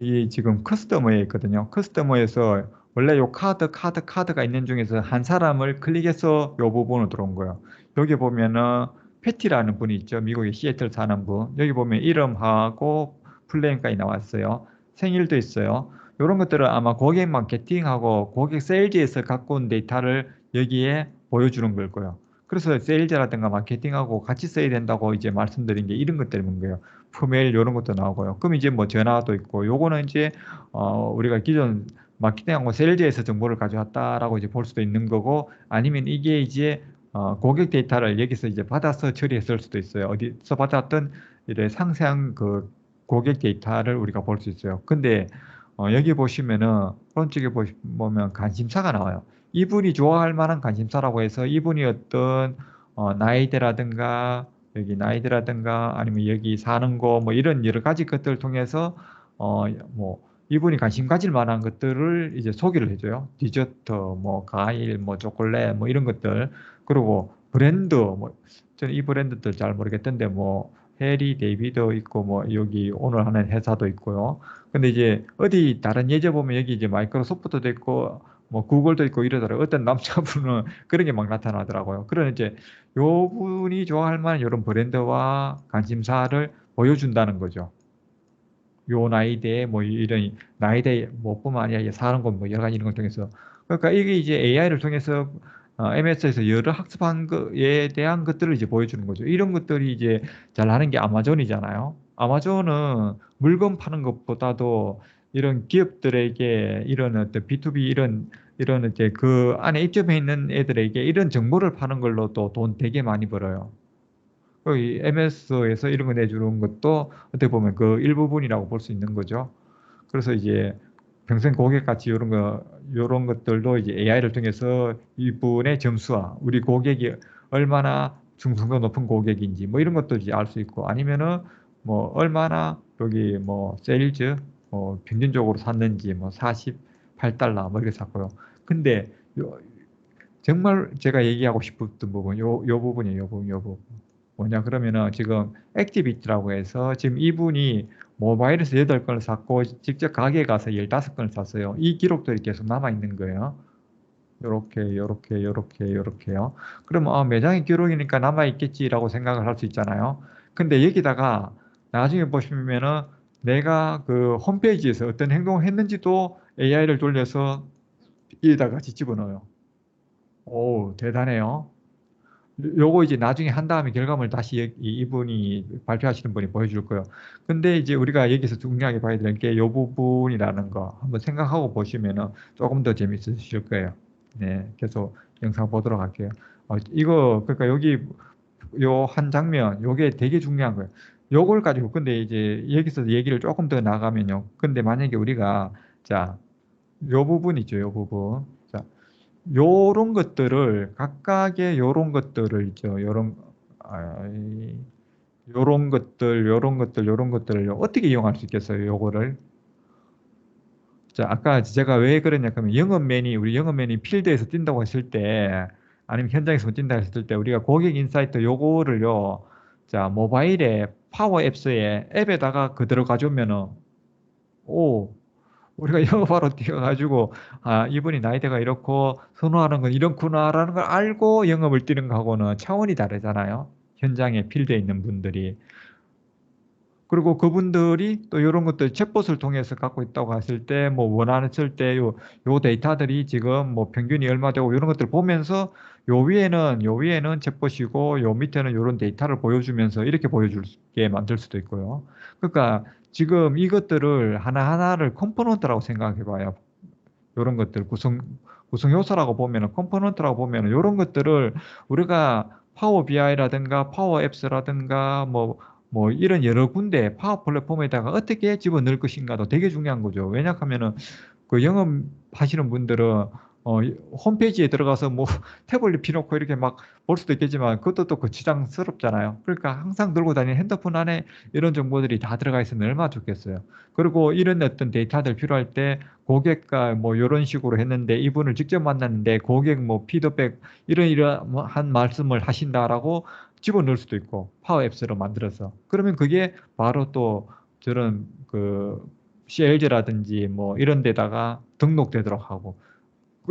이 지금 커스터머에 있거든요. 커스터머에서 원래 요 카드가 있는 중에서 한 사람을 클릭해서 요 부분으로 들어온 거예요. 여기 보면은 패티라는 분이 있죠. 미국의 시애틀 사는 분. 여기 보면 이름하고 플레임까지 나왔어요. 생일도 있어요. 이런 것들은 아마 고객 마케팅하고 고객 세일즈에서 갖고 온 데이터를 여기에 보여주는 걸 거예요. 그래서 세일즈라든가 마케팅하고 같이 써야 된다고 이제 말씀드린 게 이런 것 때문인 거예요. 품메일 이런 것도 나오고요. 그럼 이제 뭐 전화도 있고 요거는 이제 우리가 기존 마케팅하고 세일즈에서 정보를 가져왔다라고 이제 볼 수도 있는 거고 아니면 이게 이제 고객 데이터를 여기서 이제 받아서 처리했을 수도 있어요. 어디서 받았던 이래 상세한 그 고객 데이터를 우리가 볼 수 있어요. 근데 여기 보시면은 오른쪽에 보면 관심사가 나와요. 이분이 좋아할 만한 관심사라고 해서 이분이 어떤 나이대라든가 여기 나이대라든가 아니면 여기 사는 곳 뭐 이런 여러 가지 것들을 통해서 뭐 이분이 관심 가질 만한 것들을 이제 소개를 해줘요. 디저트, 뭐 과일, 뭐 초콜릿, 뭐 이런 것들. 그리고 브랜드, 뭐 저는 이 브랜드들 잘 모르겠던데 뭐 해리 데이비드 있고 뭐 여기 오늘 하는 회사도 있고요. 근데 이제 어디 다른 예제 보면 여기 이제 마이크로소프트도 있고 뭐 구글도 있고 이러더라고요. 어떤 남자분은 그런 게 막 나타나더라고요. 그런 이제 요 분이 좋아할 만한 이런 브랜드와 관심사를 보여준다는 거죠. 요 나이대에 뭐 이런 나이대 뭐뿐만 아니라 사는 곳 뭐 여러 가지 이런 걸 통해서 그러니까 이게 이제 AI를 통해서 MS에서 여러 학습한 거에 대한 것들을 이제 보여주는 거죠. 이런 것들이 이제 잘하는 게 아마존이잖아요. 아마존은 물건 파는 것보다도 이런 기업들에게 이런 어떤 B2B 이런 이제 그 안에 입점해 있는 애들에게 이런 정보를 파는 걸로 또 돈 되게 많이 벌어요. 이 MS에서 이런 거 내주는 것도 어떻게 보면 그 일부분이라고 볼 수 있는 거죠. 그래서 이제 평생 고객같이 이런 것들도 이제 AI를 통해서 이분의 점수와 우리 고객이 얼마나 중성도 높은 고객인지 뭐 이런 것도 이제 알 수 있고 아니면은 뭐 얼마나 여기 뭐 세일즈 평균적으로 샀는지 뭐 48달러 뭐 이렇게 샀고요. 근데 정말 제가 얘기하고 싶었던 부분 요 부분이에요. 요 부분. 뭐냐 그러면은 지금 액티비티라고 해서 지금 이분이 모바일에서 8건을 샀고 직접 가게에 가서 15건을 샀어요. 이 기록들이 계속 남아 있는 거예요. 요렇게요. 그러면 매장의 기록이니까 남아 있겠지라고 생각을 할 수 있잖아요. 근데 여기다가 나중에 보시면은 내가 그 홈페이지에서 어떤 행동을 했는지도 AI를 돌려서 여기다가 같이 집어넣어요. 오, 대단해요. 요거 이제 나중에 한 다음에 결과물 다시 이분이 발표하시는 분이 보여줄 거예요. 근데 이제 우리가 여기서 중요하게 봐야 될 게 요 부분이라는 거 한번 생각하고 보시면은 조금 더 재밌으실 거예요. 네, 계속 영상 보도록 할게요. 이거 그러니까 여기 요 한 장면 요게 되게 중요한 거예요. 요걸 가지고 근데 이제 여기서 얘기를 조금 더 나가면요. 근데 만약에 우리가 자, 요 부분 있죠, 요 부분. 자, 요런 것들을 각각의 요런 것들을 있죠. 요런 것들을 어떻게 이용할 수 있겠어요? 요거를. 자, 아까 제가 왜 그러냐 그러면 우리 영업맨이 필드에서 뛴다고 했을 때 아니면 현장에서 뛴다고 했을 때 우리가 고객 인사이트 요거를요. 자, 모바일에 파워 앱에다가 그대로 가져오면은 오, 우리가 영업하러 뛰어가지고 이분이 나이대가 이렇고 선호하는 건 이렇구나라는 걸 알고 영업을 뛰는 거하고는 차원이 다르잖아요. 현장에 필드에 있는 분들이. 그리고 그분들이 또 이런 것들 챗봇을 통해서 갖고 있다고 했을 때 뭐 원하는 때 요 데이터들이 지금 뭐 평균이 얼마 되고 이런 것들 보면서 요 위에는 챗봇이고 요 밑에는 이런 데이터를 보여주면서 이렇게 보여줄게 만들 수도 있고요. 그러니까 지금 이것들을 하나하나를 컴포넌트라고 생각해 봐요. 이런 것들 구성 요소라고 보면은 컴포넌트라고 보면은 이런 것들을 우리가 파워 BI라든가 파워 앱스라든가 뭐 이런 여러 군데 파워 플랫폼에다가 어떻게 집어넣을 것인가도 되게 중요한 거죠. 왜냐하면은 그 영업하시는 분들은 홈페이지에 들어가서 뭐 태블릿 펴놓고 이렇게 막 볼 수도 있겠지만 그것도 또 거추장스럽잖아요. 그러니까 항상 들고 다니는 핸드폰 안에 이런 정보들이 다 들어가 있으면 얼마나 좋겠어요. 그리고 이런 어떤 데이터들 필요할 때 고객과 뭐 이런 식으로 했는데 이분을 직접 만났는데 고객 뭐 피드백 이러한 말씀을 하신다라고 집어넣을 수도 있고 파워 앱스로 만들어서 그러면 그게 바로 또 저런 그 CLG라든지 뭐 이런 데다가 등록되도록 하고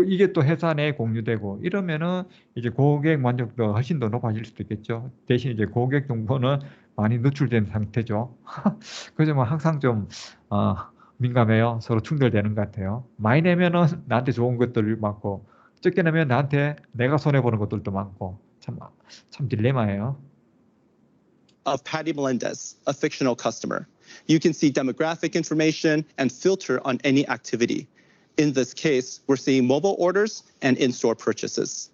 이게 또 회사 내에 공유되고 이러면은 이제 고객 만족도가 훨씬 더 높아질 수도 있겠죠. 대신 이제 고객 정보는 많이 노출된 상태죠. 그래서 뭐 항상 좀 민감해요. 서로 충돌되는 것 같아요. 많이 내면은 나한테 좋은 것들이 많고 적게 내면 나한테 내가 손해 보는 것들도 많고 참 딜레마예요. Of Patty Melendez, a fictional customer. You can see demographic information and filter on any activity. In this case, we're seeing mobile orders and in-store purchases.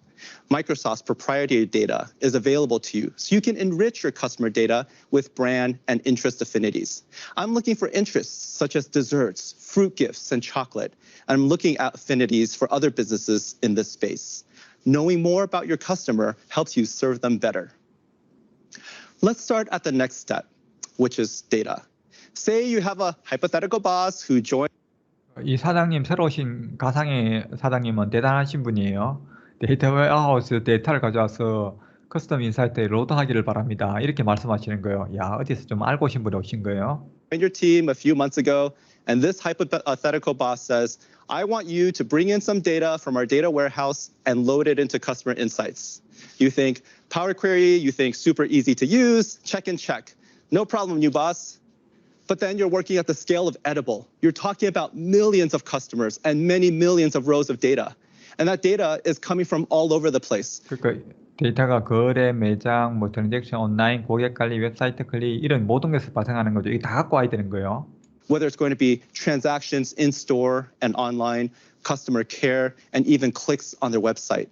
Microsoft's proprietary data is available to you, so you can enrich your customer data with brand and interest affinities. I'm looking for interests such as desserts, fruit gifts, and chocolate. I'm looking at affinities for other businesses in this space. Knowing more about your customer helps you serve them better. Let's start at the next step, which is data. Say you have a hypothetical boss who joined 이 사장님, 새로 오신 가상의 사장님은 대단하신 분이에요. 데이터 웨어하우스 데이터를 가져와서 커스텀 인사이트에 로드하기를 바랍니다. 이렇게 말씀하시는 거예요. 야, 어디서 좀 알고 오신 분이 오신 거예요. your team a few months ago, and this hypothetical boss says, I want you to bring in some data from our data warehouse and load it into customer insights. You think Power Query, you think super easy to use, check and check. No problem, new boss. But then you're working at the scale of Edible. You're talking about millions of customers and many millions of rows of data. And that data is coming from all over the place. 그러니까 데이터가 거래, 매장, 뭐 트랜잭션, 온라인, 고객 관리, 웹사이트 관리 이런 모든 것을 발생하는 거죠. 이게 다 갖고 와야 되는 거예요. Whether it's going to be transactions in store and online, customer care, and even clicks on their website.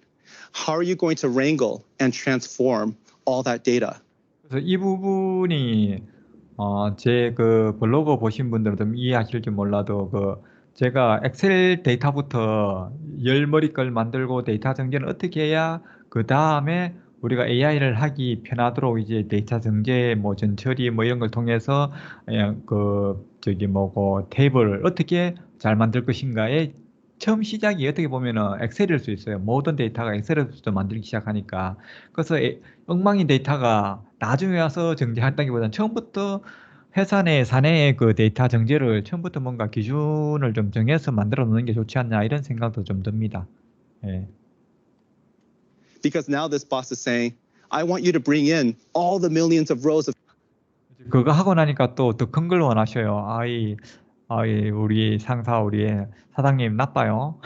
How are you going to wrangle and transform all that data? 그래서 이 부분이 제 그 블로그 보신 분들은 좀 이해하실지 몰라도 제가 엑셀 데이터부터 열머리 걸 만들고 데이터 정제는 어떻게 해야 그 다음에 우리가 AI를 하기 편하도록 이제 데이터 정제, 뭐 전처리 뭐 이런 걸 통해서 테이블을 어떻게 잘 만들 것인가에 처음 시작이 어떻게 보면은 엑셀일 수 있어요. 모든 데이터가 엑셀에서 만들기 시작하니까. 그래서 엉망인 데이터가 나중에 와서 정제한다기보다는 처음부터 회사 내 사내의 그 데이터 정제를 처음부터 뭔가 기준을 좀 정해서 만들어 놓는 게 좋지 않냐 이런 생각도 좀 듭니다. 예. Because now this boss is saying, I want you to bring in all the millions of rows of 그거 하고 나니까 또 더 큰 걸 원하셔요. 우리 상사, 우리 사장님 나빠요.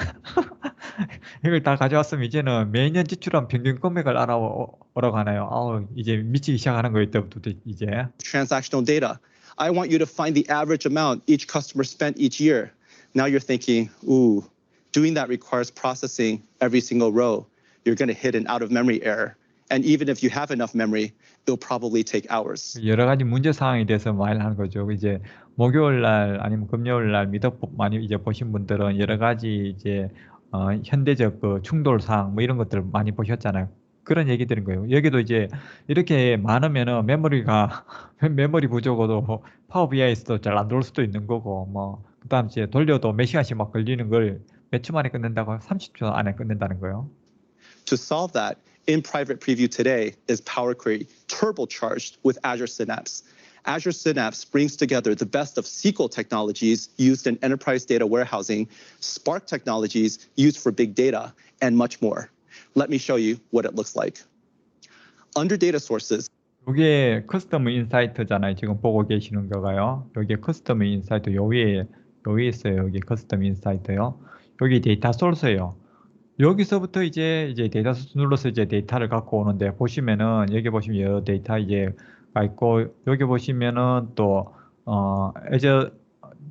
이걸 다 가져왔으면 이제는 매년 지출한 평균 금액을 알아오라고 하나요? 이제 미치기 시작하는 거예요, 이때부터 이제. transactional data. I want you to find the average amount each customer spent each year. Now you're thinking, ooh, doing that requires processing every single row. You're going to hit an out-of-memory error. And even if you have enough memory, it'll probably take hours. 여러 가지 문제 사항에 대해서 말하는 거죠. 이제 목요일 날 아니면 금요일 날 미덕 많이 이제 보신 분들은 여러 가지 이제 현대적 그 충돌 사항 뭐 이런 것들 많이 보셨잖아요. 그런 얘기 드린 거예요. 여기도 이제 이렇게 많으면은 메모리 부족으로 파워 BI에서도 잘 안 들어올 수도 있는 거고 뭐 그다음 이제 돌려도 몇 시간씩 막 걸리는 걸 몇 초 만에 끝낸다고 30초 안에 끝낸다는 거예요. To solve that, in private preview today is Power Query turbocharged with Azure Synapse. Azure Synapse brings together the best of SQL technologies used in enterprise data warehousing, Spark technologies used for big data, and much more. Let me show you what it looks like. Under data sources, 이게 커스텀 인사이트잖아요. 지금 보고 계시는 거가요. 여기 커스텀 인사이트 요 위에 있어요. 여기 커스텀 인사이트요. 여기 데이터 소스예요. 여기서부터 이제 데이터 소스 눌러서 이제 데이터를 갖고 오는데 보시면은 여기 보시면 여러 데이터 이제 가 있고 여기 보시면은 또 애저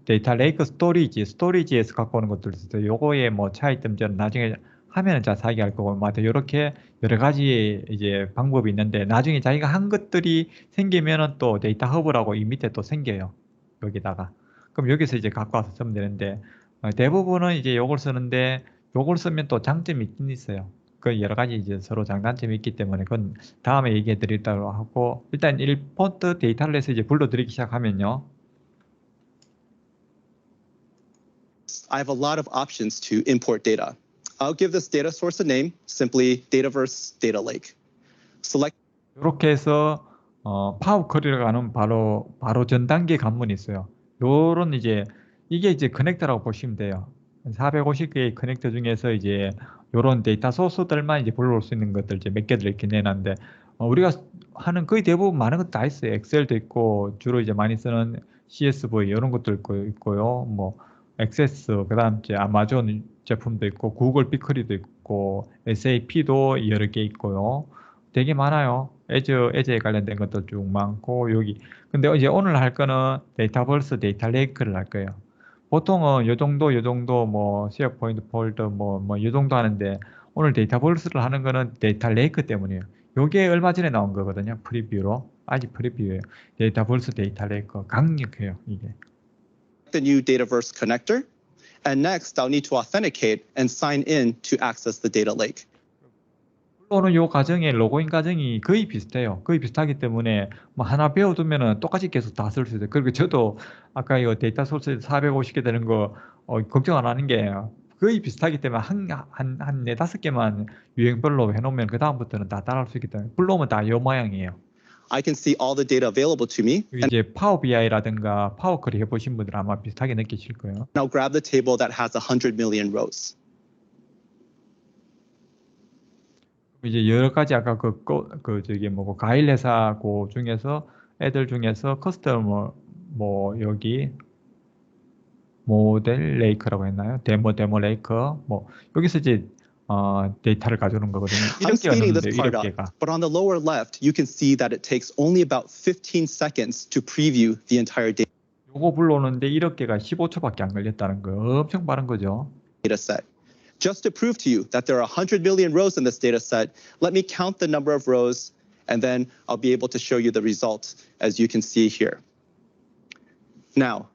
데이터 레이크 스토리지에서 갖고 오는 것들 있어요. 요거의 뭐 차이점들은 나중에 하면은 자세하게 알 거고 뭐 이렇게 여러 가지 이제 방법이 있는데 나중에 자기가 한 것들이 생기면은 또 데이터 허브라고 이 밑에 또 생겨요. 여기다가. 그럼 여기서 이제 갖고 와서 쓰면 되는데 대부분은 이제 요걸 쓰는데 요걸 쓰면 또 장점이 있긴 있어요. 그 여러 가지 이제 서로 장단점이 있기 때문에 그건 다음에 얘기해 드리도록 하고 일단 1폰트 데이터를 해서 이제 불러드리기 시작하면요. I have a lot of options to import data. I'll give this data source a name, simply Dataverse Data Lake. Select 이렇게 해서 파워 쿼리를 가는 바로 전 단계 관문이 있어요. 요런 이제 이게 이제 커넥터라고 보시면 돼요. 450개의 커넥터 중에서 이제 요런 데이터 소스들만 이제 불러올 수 있는 것들 이제 몇 개들 이렇게 내놨는데 우리가 하는 거의 대부분 많은 것 다 있어요. 엑셀도 있고 주로 이제 많이 쓰는 CSV 이런 것도 있고요. 뭐 액세스 그다음 이제 아마존 제품도 있고 구글 비커리도 있고 SAP도 여러 개 있고요. 되게 많아요. 애저에 관련된 것도 쭉 많고 여기 근데 이제 오늘 할 거는 데이터버스 데이터 레이크를 할 거예요. 보통은 요 정도 뭐 쉐어 포인트 폴더 뭐 요 정도 하는데 오늘 데이터버스를 하는 거는 데이터 레이크 때문이에요. 요게 얼마 전에 나온 거거든요. 프리뷰로. 아직 프리뷰예요. 데이터버스 데이터 레이크 강력해요, 이게. the new Dataverse connector. And next, I'll need to authenticate and sign in to access the data lake. 또는 요 과정의 로그인 과정이 거의 비슷해요. 거의 비슷하기 때문에 뭐 하나 배워두면은 똑같이 계속 다 쓸 수 있어요. 그리고 저도 아까 이거 데이터 소스 450개 되는 거 걱정 안 하는 게 거의 비슷하기 때문에 한 네다섯 개만 유행별로 해놓으면 그 다음부터는 다 따라할 수 있기 때문에 불러오면 다 요 모양이에요. I can see all the data available to me, and 이제 파워 BI라든가 파워 쿼리 해보신 분들은 아마 비슷하게 느끼실 거예요. I'll grab the table that has 100 million rows. 이제 여러 가지 아까 저기 뭐고 과일 회사 그 중에서 애들 중에서 커스터머 뭐 여기 모델 레이커라고 했나요? 데모 레이커 뭐 여기서 이제 데이터를 가져오는 거거든요. I'm 1억 개가 speeding 넘는데 this part 1억 up, 개가. but on the lower left, you can see that it takes only about 15 seconds to preview the entire 요거 불러오는데 1억 개가 15초밖에 안 걸렸다는 거 엄청 빠른 거죠. data set. Just to prove to you that there are 100 million rows in this data set, let me count the number of rows, and then I'll be able to show you the result, as you can see here. Now,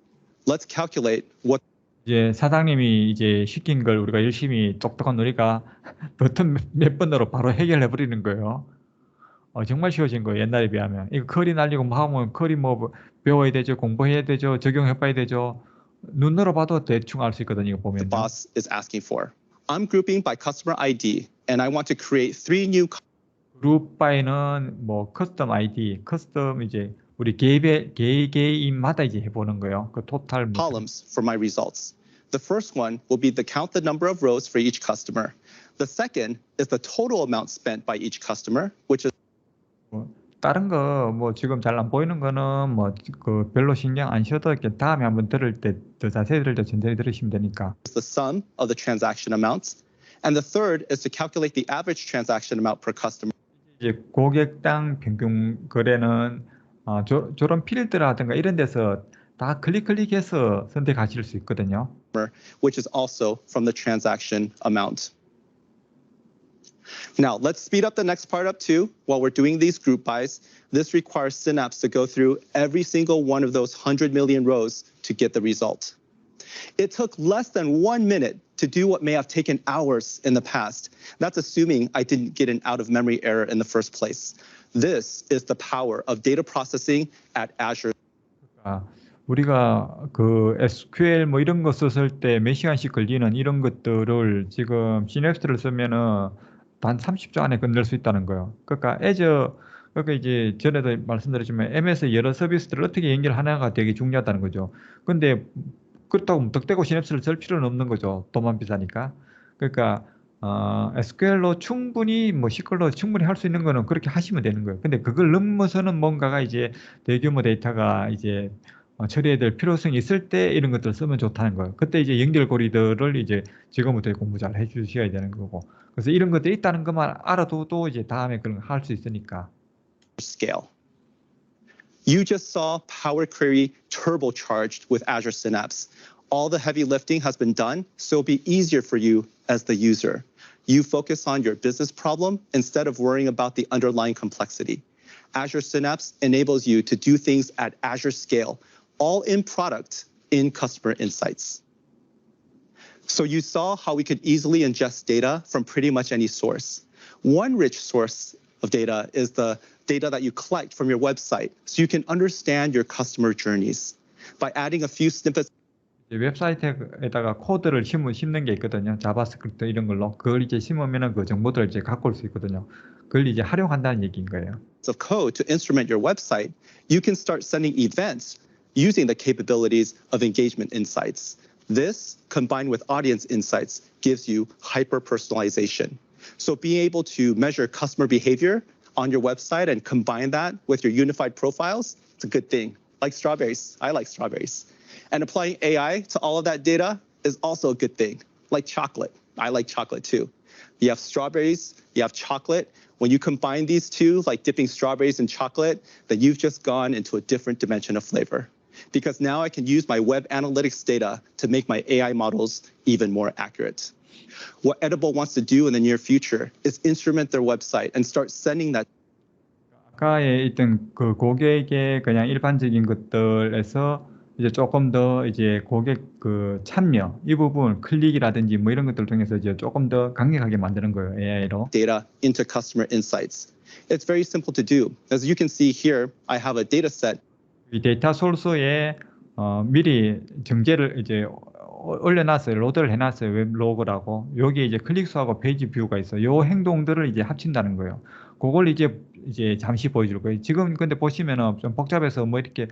let's calculate what 이제 사장님이 이제 시킨 걸 우리가 열심히 똑똑한 우리가 버튼 몇 번으로 바로 해결해 버리는 거예요. 정말 쉬워진 거예요. 옛날에 비하면. 이거 커리 날리고 뭐 하면 커리 뭐 배워야 되죠. 공부해야 되죠. 적용해 봐야 되죠. 눈으로 봐도 대충 알 수 있거든요. 이거 the 보면. boss is asking for. I'm grouping by customer ID, and I want to create 3 new 그룹 바이는 뭐 커스텀 아이디, 커스텀 이제 우리 개개인마다 이제 해보는 거예요. 그 토탈 뭐 columns for my results. The first one will be count the number of rows for each customer. The second is the total amount spent by each customer, which is 다른 거 뭐 지금 잘 안 보이는 거는 뭐 그 별로 신경 안 써도 이렇게 다음에 한번 들을 때 더 자세히 들을 때 천천히 들으시면 되니까. the sum of the transaction amounts. And the third is to calculate the average transaction amount per customer, 이제 고객당 평균 거래는 저런 필드라든가 이런 데서 다 클릭해서 선택하실 수 있거든요. which is also from the transaction amount. Now, let's speed up the next part up too. While we're doing these group buys, this requires Synapse to go through every single one of those 100 million rows to get the result. It took less than 1 minute to do what may have taken hours in the past. That's assuming I didn't get an out-of-memory error in the first place. This is the power of data processing at Azure. 우리가 그 SQL 뭐 이런 거 썼을 때 몇 시간씩 걸리는 이런 것들을 지금 시냅스를 쓰면은 단 30초 안에 끝낼 수 있다는 거예요. 그러니까 그러니까 이제 전에도 말씀드렸지만 MS 여러 서비스들을 어떻게 연결하느냐가 되게 중요하다는 거죠. 근데 그렇다고 무턱대고 시냅스를 쓸 필요는 없는 거죠. 돈만 비싸니까. 그러니까 SQL로 충분히 뭐 SQL로 충분히 할 수 있는 거는 그렇게 하시면 되는 거예요. 근데 그걸 넘어서는 뭔가가 이제 대규모 데이터가 이제 처리해야 될 필요성이 있을 때 이런 것들을 쓰면 좋다는 거예요. 그때 이제 연결고리들을 이제 지금부터 공부 잘 해주셔야 되는 거고. 그래서 이런 것들이 있다는 것만 알아둬도 이제 다음에 그런 거 할 수 있으니까. Scale. You just saw Power Query turbocharged with Azure Synapse. All the heavy lifting has been done, so it'll be easier for you as the user. You focus on your business problem instead of worrying about the underlying complexity. Azure Synapse enables you to do things at Azure scale, all in product, in customer insights. So you saw how we could easily ingest data from pretty much any source. One rich source of data is the data that you collect from your website, so you can understand your customer journeys. By adding a few snippets 이제 웹사이트에다가 코드를 심는 게 있거든요. 자바스크립트 이런 걸로. 그걸 이제 심으면은 그 정보들을 이제 갖고 올 수 있거든요. 그걸 이제 활용한다는 얘기인 거예요. of code to instrument your website, you can start sending events using the capabilities of engagement insights. This, combined with audience insights, gives you hyper-personalization. So being able to measure customer behavior on your website and combine that with your unified profiles, it's a good thing. Like strawberries, I like strawberries. And applying AI to all of that data is also a good thing. Like chocolate, I like chocolate too. You have strawberries, you have chocolate. When you combine these two, like dipping strawberries in chocolate, then you've just gone into a different dimension of flavor. Because now I can use my web analytics data to make my AI models even more accurate. What Edible wants to do in the near future is instrument their website and start sending that. 아까에 있던 그 고객의 그냥 일반적인 것들에서 이제 조금 더 이제 고객 그 참여 이 부분 클릭이라든지 뭐 이런 것들 통해서 이제 조금 더 강력하게 만드는 거예요, AI로. data into customer insights. It's very simple to do. As you can see here, I have a data set 이 데이터 소스에 미리 정제를 이제 올려놨어요. 로드를 해놨어요. 웹 로그라고. 여기 이제 클릭 수하고 페이지 뷰가 있어요. 요 행동들을 이제 합친다는 거예요. 그걸 이제 잠시 보여줄 거예요. 지금 근데 보시면은 좀 복잡해서 뭐 이렇게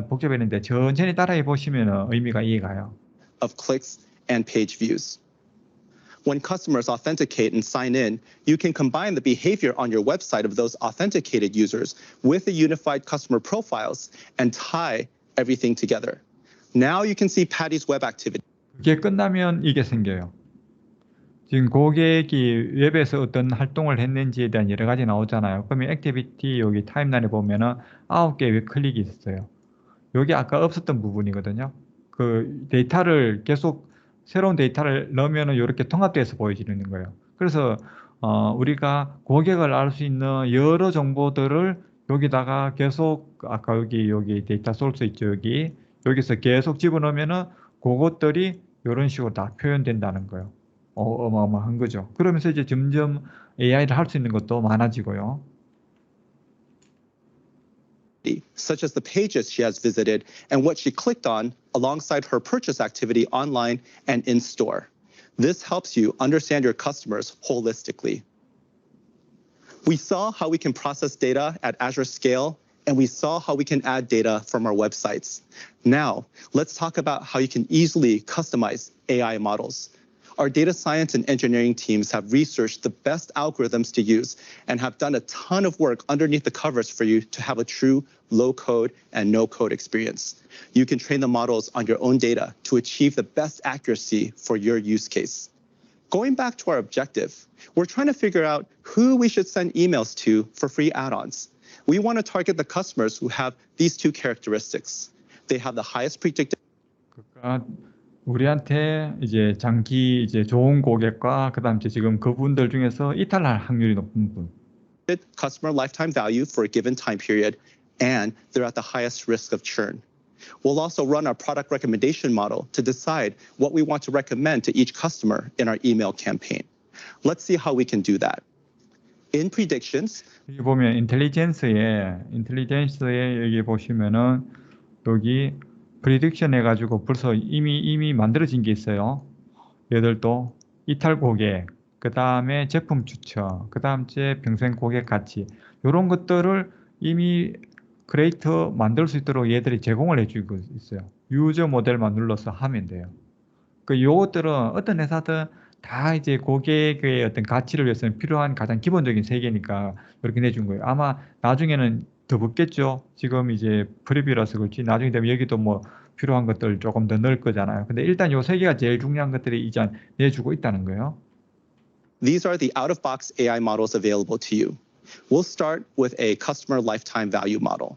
복잡했는데 천천히 따라해 보시면은 의미가 이해가요. of clicks and page views. When customers authenticate and sign in, you can combine the behavior on your website of those authenticated users with the unified customer profiles and tie everything together. Now you can see Patty's web activity. 그게 끝나면 이게 생겨요. 지금 고객이 웹에서 어떤 활동을 했는지에 대한 여러 가지 나오잖아요. 그러면 액티비티 여기 타임라인에 보면은 9개 웹 클릭이 있어요. 여기 아까 없었던 부분이거든요. 그 데이터를 계속 새로운 데이터를 넣으면은 이렇게 통합돼서 보여지는 거예요. 그래서 우리가 고객을 알 수 있는 여러 정보들을 여기다가 계속 아까 여기 데이터 소스 있죠. 여기서 계속 집어넣으면은 그것들이 이런 식으로 다 표현된다는 거예요. 어마어마한 거죠. 그러면서 이제 점점 AI를 할 수 있는 것도 많아지고요. Such as the pages she has visited and what she clicked on alongside her purchase activity online and in store. This helps you understand your customers holistically. We saw how we can process data at Azure scale, and we saw how we can add data from our websites. Now, let's talk about how you can easily customize AI models. Our data science and engineering teams have researched the best algorithms to use and have done a ton of work underneath the covers for you to have a true low-code and no-code experience. You can train the models on your own data to achieve the best accuracy for your use case. Going back to our objective, we're trying to figure out who we should send emails to for free add-ons. We want to target the customers who have these two characteristics. They have the highest predictive 우리한테 이제 장기 이제 좋은 고객과 그다음 이제 지금 그분들 중에서 이탈할 확률이 높은 분. customer lifetime value for a given time period, and they're at the highest risk of churn. We'll also run our product recommendation model to decide what we want to recommend to each customer in our email campaign. Let's see how we can do that. In predictions, 여기 보면 인텔리전스에 여기 보시면은 여기 프리딕션 해가지고 벌써 이미 만들어진 게 있어요. 얘들도 이탈 고객, 그 다음에 제품 추천, 그 다음 제 평생 고객 가치 이런 것들을 이미 크리에이터 만들 수 있도록 얘들이 제공을 해주고 있어요. 유저 모델만 눌러서 하면 돼요. 그 요것들은 어떤 회사든 다 이제 고객의 어떤 가치를 위해서는 필요한 가장 기본적인 세계니까 이렇게 내준 거예요. 아마 나중에는 더 붙겠죠. 지금 이제 프리뷰라서 그렇지 나중에 되면 여기도 뭐 필요한 것들 조금 더 넣을 거잖아요. 근데 일단 요 세 개가 제일 중요한 것들이 이제 내주고 있다는 거예요. these are the out-of-box AI models available to you. We'll start with a customer lifetime value model.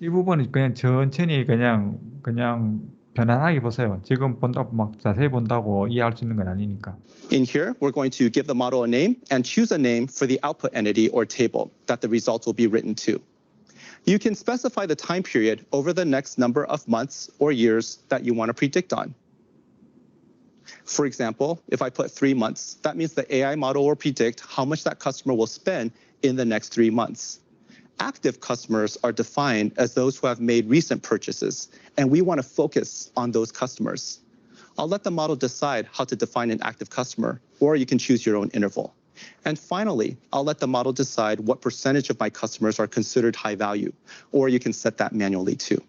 이 부분은 그냥 천천히 그냥 편안하게 보세요. 지금 본다고 막 자세히 본다고 이해할 수 있는 건 아니니까. In here, we're going to give the model a name and choose a name for the output entity or table that the results will be written to. You can specify the time period over the next number of months or years that you want to predict on. For example, if I put 3 months, that means the AI model will predict how much that customer will spend in the next 3 months. Active customers are defined as those who have made recent purchases, and we want to focus on those customers. I'll let the model decide how to define an active customer, or you can choose your own interval. And finally, I'll let the model decide what percentage of my customers are considered high value, or you can set that manually too.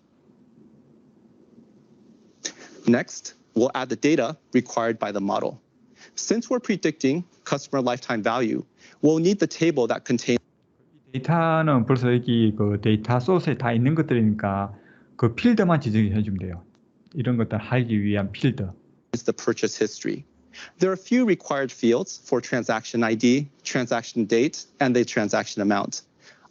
Next, we'll add the data required by the model. Since we're predicting customer lifetime value, we'll need the table that contains 데이터는 벌써 여기 그 데이터 소스에 다 있는 것들이니까 그 필드만 지정해 주면 돼요. 이런 것들 하기 위한 필드. the purchase history. There are a few required fields for transaction ID, transaction date, and the transaction amount.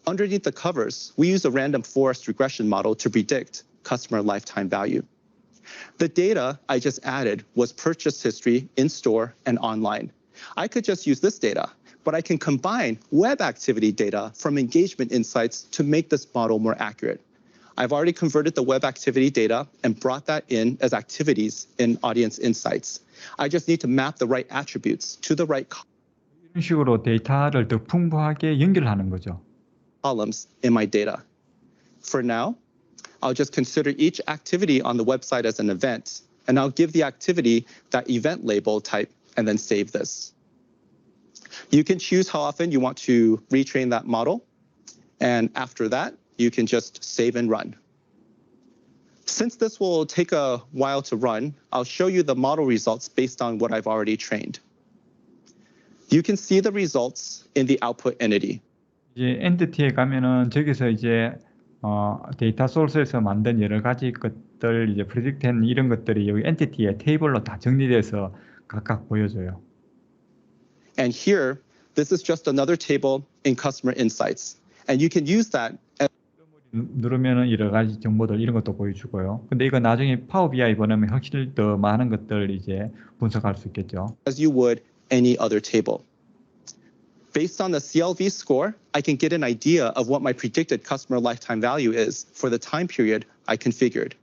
Underneath the covers, we use a random forest regression model to predict customer lifetime value. The data I just added was purchase history in store and online. I could just use this data, but I can combine web activity data from engagement insights to make this model more accurate. I've already converted the web activity data and brought that in as activities in Audience Insights. I just need to map the right attributes to the right 이런 식으로 데이터를 더 풍부하게 연결하는 거죠. columns in my data. For now, I'll just consider each activity on the website as an event, and I'll give the activity that event label type and then save this. You can choose how often you want to retrain that model, and after that, you can just save and run. Since this will take a while to run, I'll show you the model results based on what I've already trained. You can see the results in the output entity. 이제 엔티티에 가면은 저기서 이제 데이터 소스에서 만든 여러 가지 것들 이제 프로젝트한 이런 것들이 여기 엔티티에 테이블로 다 정리돼서 각각 보여줘요. And here, this is just another table in Customer Insights. And you can use that 누르면은 여러 가지 정보들 이런 것도 보여주고요. 근데 이거 나중에 파워 BI 보내면 확실히 더 많은 것들 이제 분석할 수 있겠죠. as you would any other table. Based on the CLV score, I can get an idea of what my predicted customer lifetime value is for the time period I configured.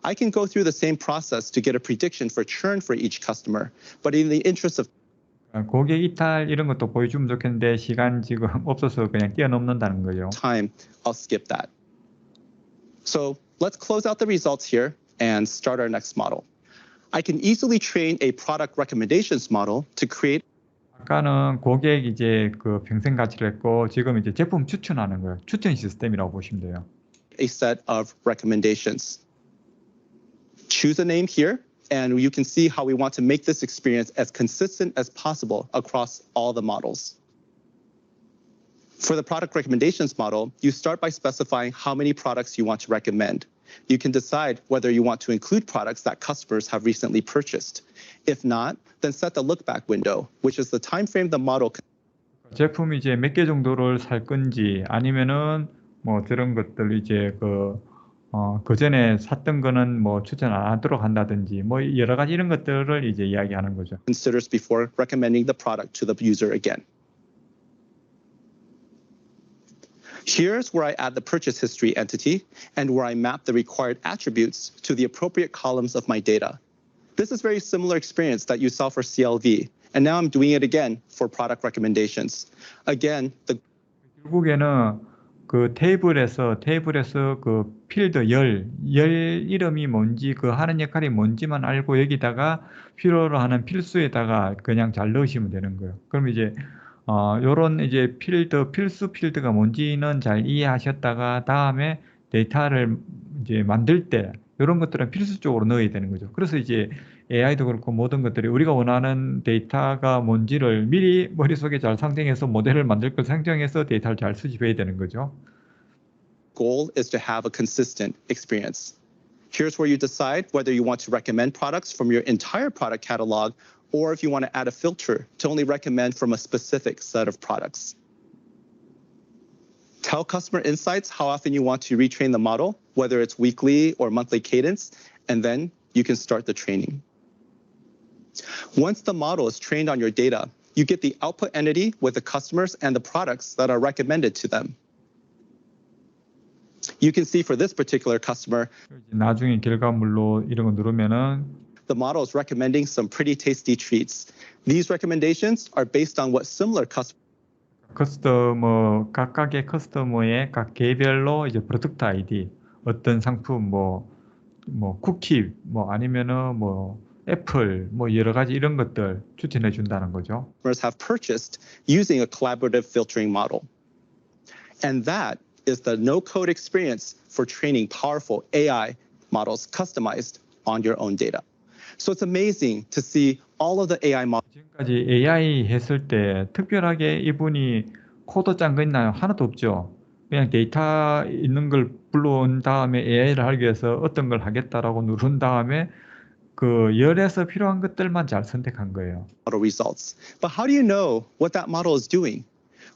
I can go through the same process to get a prediction for churn for each customer, but in the interest of 고객 이탈 이런 것도 보여주면 좋겠는데 시간 지금 없어서 그냥 뛰어넘는다는 거죠. time, I'll skip that. So let's close out the results here and start our next model. I can easily train a product recommendations model to create 아까는 고객 이제 그 평생 가치를 했고 지금 이제 제품 추천하는 거예요. 추천 시스템이라고 보시면 돼요. a set of recommendations. Choose a name here, and you can see how we want to make this experience as consistent as possible across all the models. For the product recommendations model, you start by specifying how many products you want to recommend. You can decide whether you want to include products that customers have recently purchased. If not, then set the look-back window, which is the time frame the model 제품이 이제 몇 개 정도를 살 건지 아니면은 뭐 저런 것들 이제 그 전에 샀던 거는 뭐 추천 안 하도록 한다든지 뭐 여러 가지 이런 것들을 이제 이야기하는 거죠. considers before recommending the product to the user again. Here's where I add the purchase history entity and where I map the required attributes to the appropriate columns of my data. This is very similar experience that you saw for CLV, and now I'm doing it again for product recommendations. Again, the 결국에는 그 테이블에서 그 필드 열 이름이 뭔지 그 하는 역할이 뭔지만 알고 여기다가 필요로 하는 필수에다가 그냥 잘 넣으시면 되는 거예요. 그럼 이제 요런 이제 필수 필드가 뭔지는 잘 이해하셨다가 다음에 데이터를 이제 만들 때 이런 것들은 필수적으로 넣어야 되는 거죠. 그래서 이제 AI도 그렇고 모든 것들이 우리가 원하는 데이터가 뭔지를 미리 머릿속에 잘 상정해서 모델을 만들 걸 상정해서 데이터를 잘 수집해야 되는 거죠. goal is to have a consistent experience. Here's where you decide whether you want to recommend products from your entire product catalog or if you want to add a filter to only recommend from a specific set of products. Tell Customer Insights how often you want to retrain the model, whether it's weekly or monthly cadence, and then you can start the training. Once the model is trained on your data, you get the output entity with the customers and the products that are recommended to them. You can see for this particular customer, 나중에 결과물로 이런 거 누르면은 the model is recommending some pretty tasty treats. These recommendations are based on what similar 각각의 커스터머의 각 개별로 이제 프로덕트 아이디, 어떤 상품 뭐 쿠키 아니면은 애플 여러 가지 이런 것들 추천해 준다는 거죠. customers have purchased using a collaborative filtering model. And that is the no-code experience for training powerful AI models customized on your own data. So it's amazing to see all of the AI models. 지금까지 AI 했을 때 특별하게 이분이 코드 짠 거 있나요? 하나도 없죠. 그냥 데이터 있는 걸 불러온 다음에 AI를 하기 위해서 어떤 걸 하겠다라고 누른 다음에 그 열에서 필요한 것들만 잘 선택한 거예요. model results. But how do you know what that model is doing?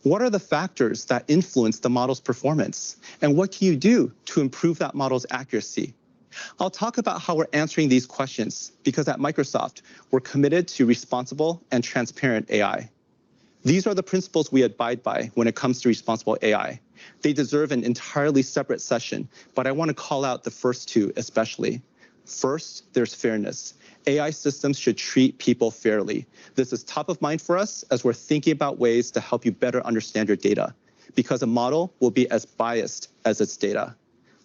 What are the factors that influence the model's performance? And what can you do to improve that model's accuracy? I'll talk about how we're answering these questions because at Microsoft, we're committed to responsible and transparent AI. These are the principles we abide by when it comes to responsible AI. They deserve an entirely separate session, but I want to call out the first two especially. First, there's fairness. AI systems should treat people fairly. This is top of mind for us as we're thinking about ways to help you better understand your data, because a model will be as biased as its data.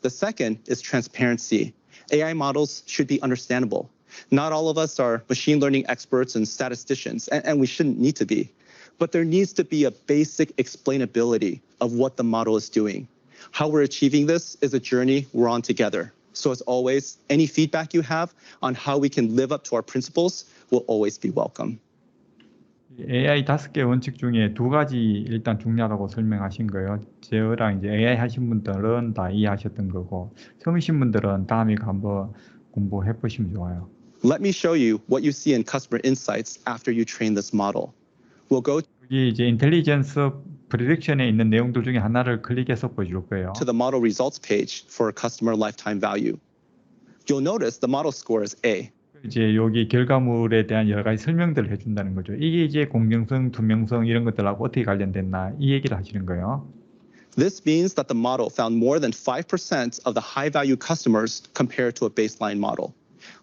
The second is transparency. AI models should be understandable. Not all of us are machine learning experts and statisticians, and we shouldn't need to be. But there needs to be a basic explainability of what the model is doing. How we're achieving this is a journey we're on together. So as always, any feedback you have on how we can live up to our principles will always be welcome. AI 5개 원칙 중에 2가지 일단 중요하다고 설명하신 거예요. 저랑 이제 AI 하신 분들은 다 이해하셨던 거고, 처음이신 분들은 다음에 한번 공부해 보시면 좋아요. Let me show you what you see in customer insights after you train this model. We'll go 여기 이제 인텔리전스 프리딕션에 있는 내용들 중에 하나를 클릭해서 보여줄 거예요. to the model results page for customer lifetime value. You'll notice the model score is A. 이제 여기 결과물에 대한 여러 가지 설명들을 해준다는 거죠. 이게 이제 공정성, 투명성 이런 것들하고 어떻게 관련됐나 이 얘기를 하시는 거예요. This means that the model found more than 5% of the high-value customers compared to a baseline model.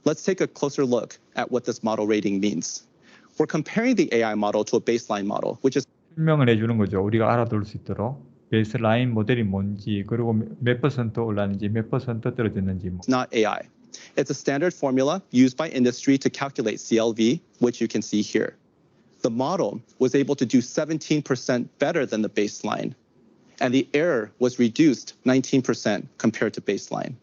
Let's take a closer look at what this model rating means. We're comparing the AI model to a baseline model, which is 설명을 해주는 거죠. 우리가 알아둘 수 있도록 베이스라인 모델이 뭔지, 그리고 몇 퍼센트 올랐는지, 몇 퍼센트 떨어졌는지. not AI. It's a standard formula used by industry to calculate CLV, which you can see here. The model was able to do 17% better than the baseline, and the error was reduced 19% compared to baseline.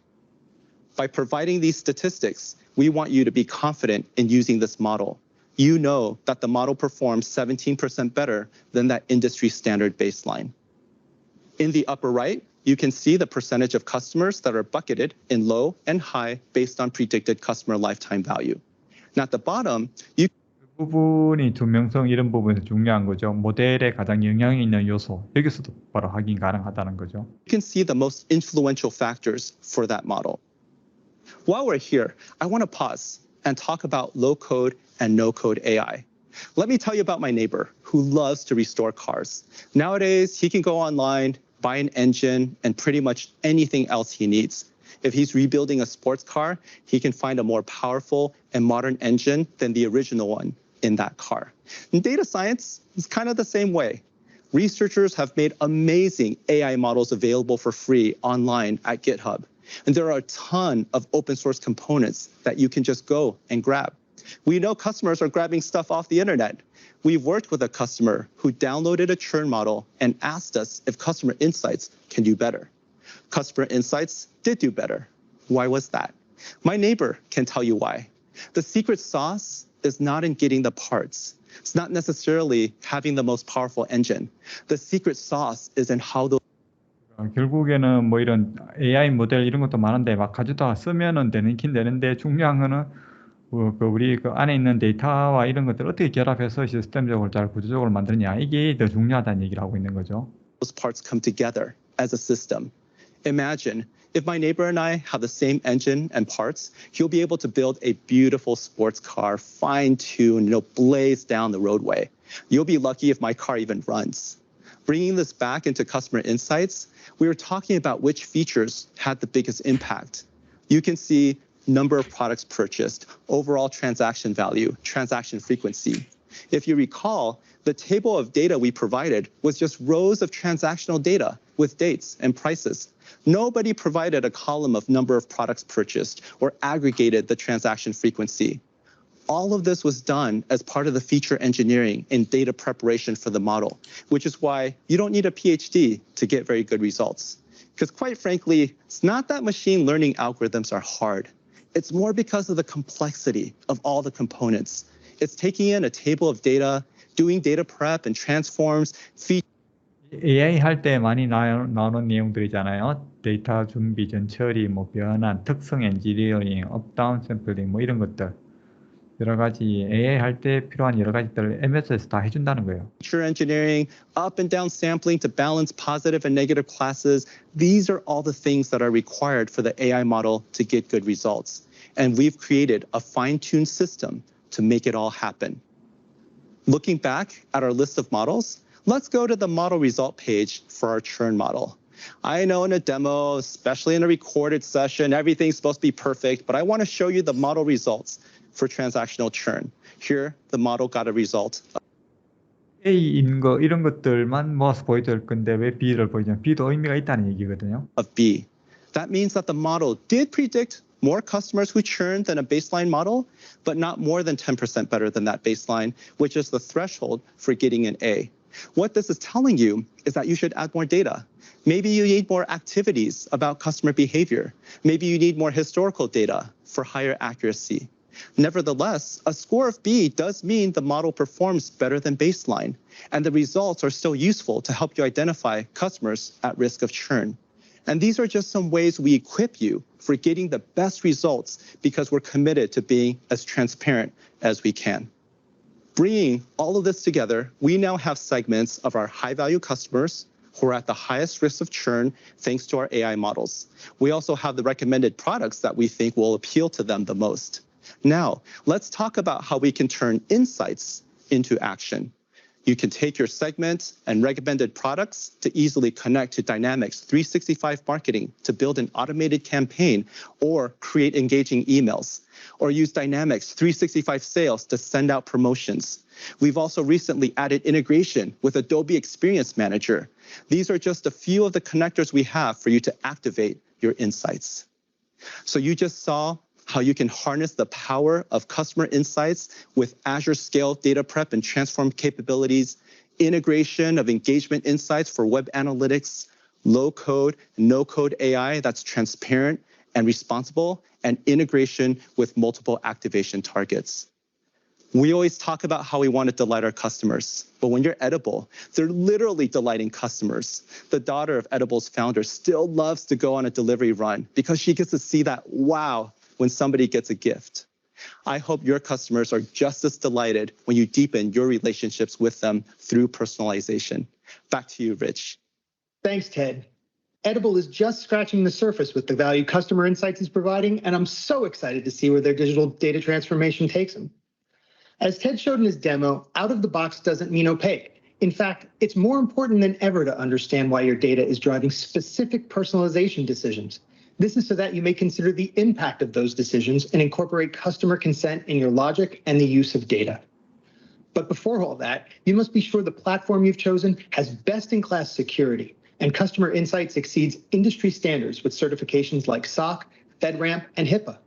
By providing these statistics, we want you to be confident in using this model. You know that the model performs 17% better than that industry standard baseline. In the upper right, you can see the percentage of customers that are bucketed in low and high based on predicted customer lifetime value. And at the bottom, you 그 부분이 투명성 이런 부분에서 중요한 거죠. 모델에 가장 영향이 있는 요소, 여기서도 바로 확인 가능하다는 거죠. can see the most influential factors for that model. While we're here, I want to pause and talk about low-code and no-code AI. Let me tell you about my neighbor who loves to restore cars. Nowadays, he can go online, buy an engine, and pretty much anything else he needs. If he's rebuilding a sports car, he can find a more powerful and modern engine than the original one in that car. And data science is kind of the same way. Researchers have made amazing AI models available for free online at GitHub. And there are a ton of open source components that you can just go and grab. We know customers are grabbing stuff off the internet. We've worked with a customer who downloaded a churn model and asked us if Customer Insights can do better. Customer Insights did do better. Why was that? My neighbor can tell you why. The secret sauce is not in getting the parts. It's not necessarily having the most powerful engine. The secret sauce is in how the 결국에는 뭐 이런 AI 모델 이런 것도 많은데 막 가져다 쓰면은 되긴 되는데 중요한 거는 우리 그 안에 있는 데이터와 이런 것들을 어떻게 결합해서 시스템적으로 잘 구조적으로 만드느냐 이게 더 중요하다는 얘기를 하고 있는 거죠. those parts come together as a system. Imagine if my neighbor and I have the same engine and parts, he'll be able to build a beautiful sports car, fine-tuned, blaze down the roadway. You'll be lucky if my car even runs. Bringing this back into Customer Insights, we were talking about which features had the biggest impact. You can see number of products purchased, overall transaction value, transaction frequency. If you recall, the table of data we provided was just rows of transactional data with dates and prices. Nobody provided a column of number of products purchased or aggregated the transaction frequency. All of this was done as part of the feature engineering and data preparation for the model, which is why you don't need a PhD to get very good results. Because quite frankly, it's not that machine learning algorithms are hard. It's more because of the complexity of all the components. It's taking in a table of data, doing data prep and transforms, AI 할 때 많이 나오는 내용들이잖아요. 데이터 준비, 전 처리, 뭐 변환, 특성 엔지니어링, 업다운 샘플링 뭐 이런 것들. 여러 가지 AI 할 때 필요한 여러 가지들을 MS에서 다 해준다는 거예요. feature engineering, up and down sampling to balance positive and negative classes. These are all the things that are required for the AI model to get good results. And we've created a fine-tuned system to make it all happen. Looking back at our list of models, Let's go to the model result page for our churn model. I know in a demo, especially in a recorded session, everything's supposed to be perfect, but I want to show you the model results for transactional churn. Here, the model got a result A인 거 이런 것들만 모아서 보여줄 건데 왜 B를 보여주냐? B도 의미가 있다는 얘기거든요. of B. That means that the model did predict more customers who churned than a baseline model, but not more than 10% better than that baseline, which is the threshold for getting an A. What this is telling you is that you should add more data. Maybe you need more activities about customer behavior. Maybe you need more historical data for higher accuracy. Nevertheless, a score of B does mean the model performs better than baseline, and the results are still useful to help you identify customers at risk of churn. And these are just some ways we equip you for getting the best results because we're committed to being as transparent as we can. Bringing all of this together, we now have segments of our high-value customers who are at the highest risk of churn thanks to our AI models. We also have the recommended products that we think will appeal to them the most. Now, let's talk about how we can turn insights into action. You can take your segment and recommended products to easily connect to Dynamics 365 marketing to build an automated campaign or create engaging emails, or use Dynamics 365 sales to send out promotions. We've also recently added integration with Adobe Experience Manager. These are just a few of the connectors we have for you to activate your insights. So you just saw how you can harness the power of customer insights with Azure Scale Data Prep and Transform capabilities, integration of engagement insights for web analytics, low-code, no-code AI that's transparent and responsible, and integration with multiple activation targets. We always talk about how we want to delight our customers, but when you're Edible, they're literally delighting customers. The daughter of Edible's founder still loves to go on a delivery run because she gets to see that wow when somebody gets a gift. I hope your customers are just as delighted when you deepen your relationships with them through personalization. Back to you, Rich. Thanks, Ted. Edible is just scratching the surface with the value customer insights is providing, and I'm so excited to see where their digital data transformation takes them. As Ted showed in his demo, out of the box doesn't mean opaque. In fact, it's more important than ever to understand why your data is driving specific personalization decisions. This is so that you may consider the impact of those decisions and incorporate customer consent in your logic and the use of data. But before all that, you must be sure the platform you've chosen has best-in-class security, and customer insights exceeds industry standards with certifications like SOC, FedRAMP, and HIPAA.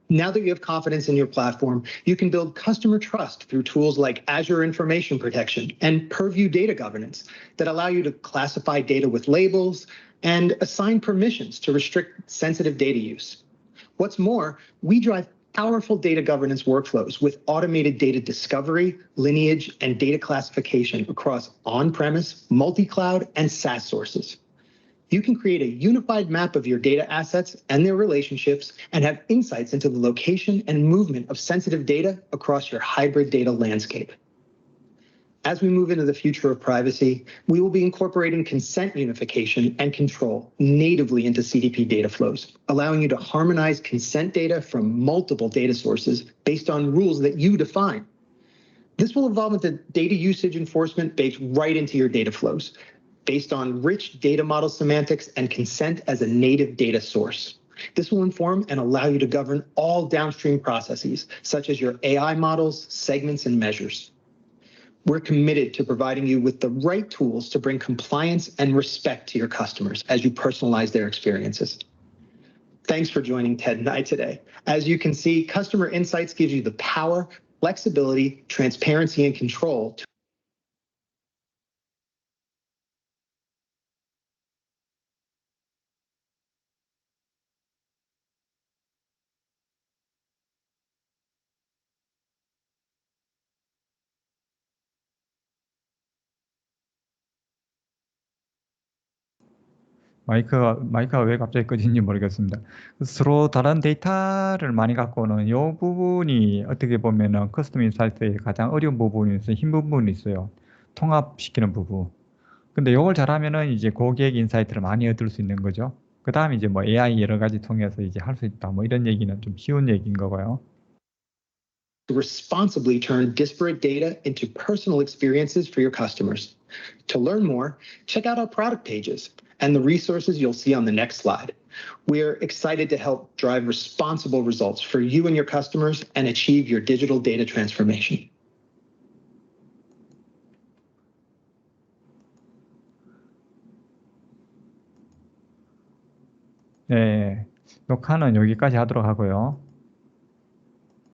Now that you have confidence in your platform, you can build customer trust through tools like Azure Information Protection and Purview Data Governance that allow you to classify data with labels and assign permissions to restrict sensitive data use. What's more, we drive powerful data governance workflows with automated data discovery, lineage, and data classification across on-premise, multi-cloud, and SaaS sources. You can create a unified map of your data assets and their relationships and have insights into the location and movement of sensitive data across your hybrid data landscape. As we move into the future of privacy, we will be incorporating consent unification and control natively into CDP data flows, allowing you to harmonize consent data from multiple data sources based on rules that you define. This will evolve into data usage enforcement baked right into your data flows, based on rich data model semantics and consent as a native data source. This will inform and allow you to govern all downstream processes, such as your AI models, segments, and measures. We're committed to providing you with the right tools to bring compliance and respect to your customers as you personalize their experiences. Thanks for joining Ted and I today. As you can see, Customer Insights gives you the power, flexibility, transparency, and control to 마이크가 왜 갑자기 꺼진지 모르겠습니다. 서로 다른 데이터를 많이 갖고 오는 이 부분이 어떻게 보면은 커스텀 인사이트의 가장 어려운 부분에서 힘 부분이 있어요. 통합시키는 부분. 근데 이걸 잘하면은 이제 고객 인사이트를 많이 얻을 수 있는 거죠. 그 다음에 이제 뭐 AI 여러 가지 통해서 이제 할 수 있다. 뭐 이런 얘기는 좀 쉬운 얘기인 거고요. to responsibly turn disparate data into personal experiences for your customers. To learn more, check out our product pages and the resources you'll see on the next slide. We're excited to help drive responsible results for you and your customers and achieve your digital data transformation. 네, 녹화는 여기까지 하도록 하고요.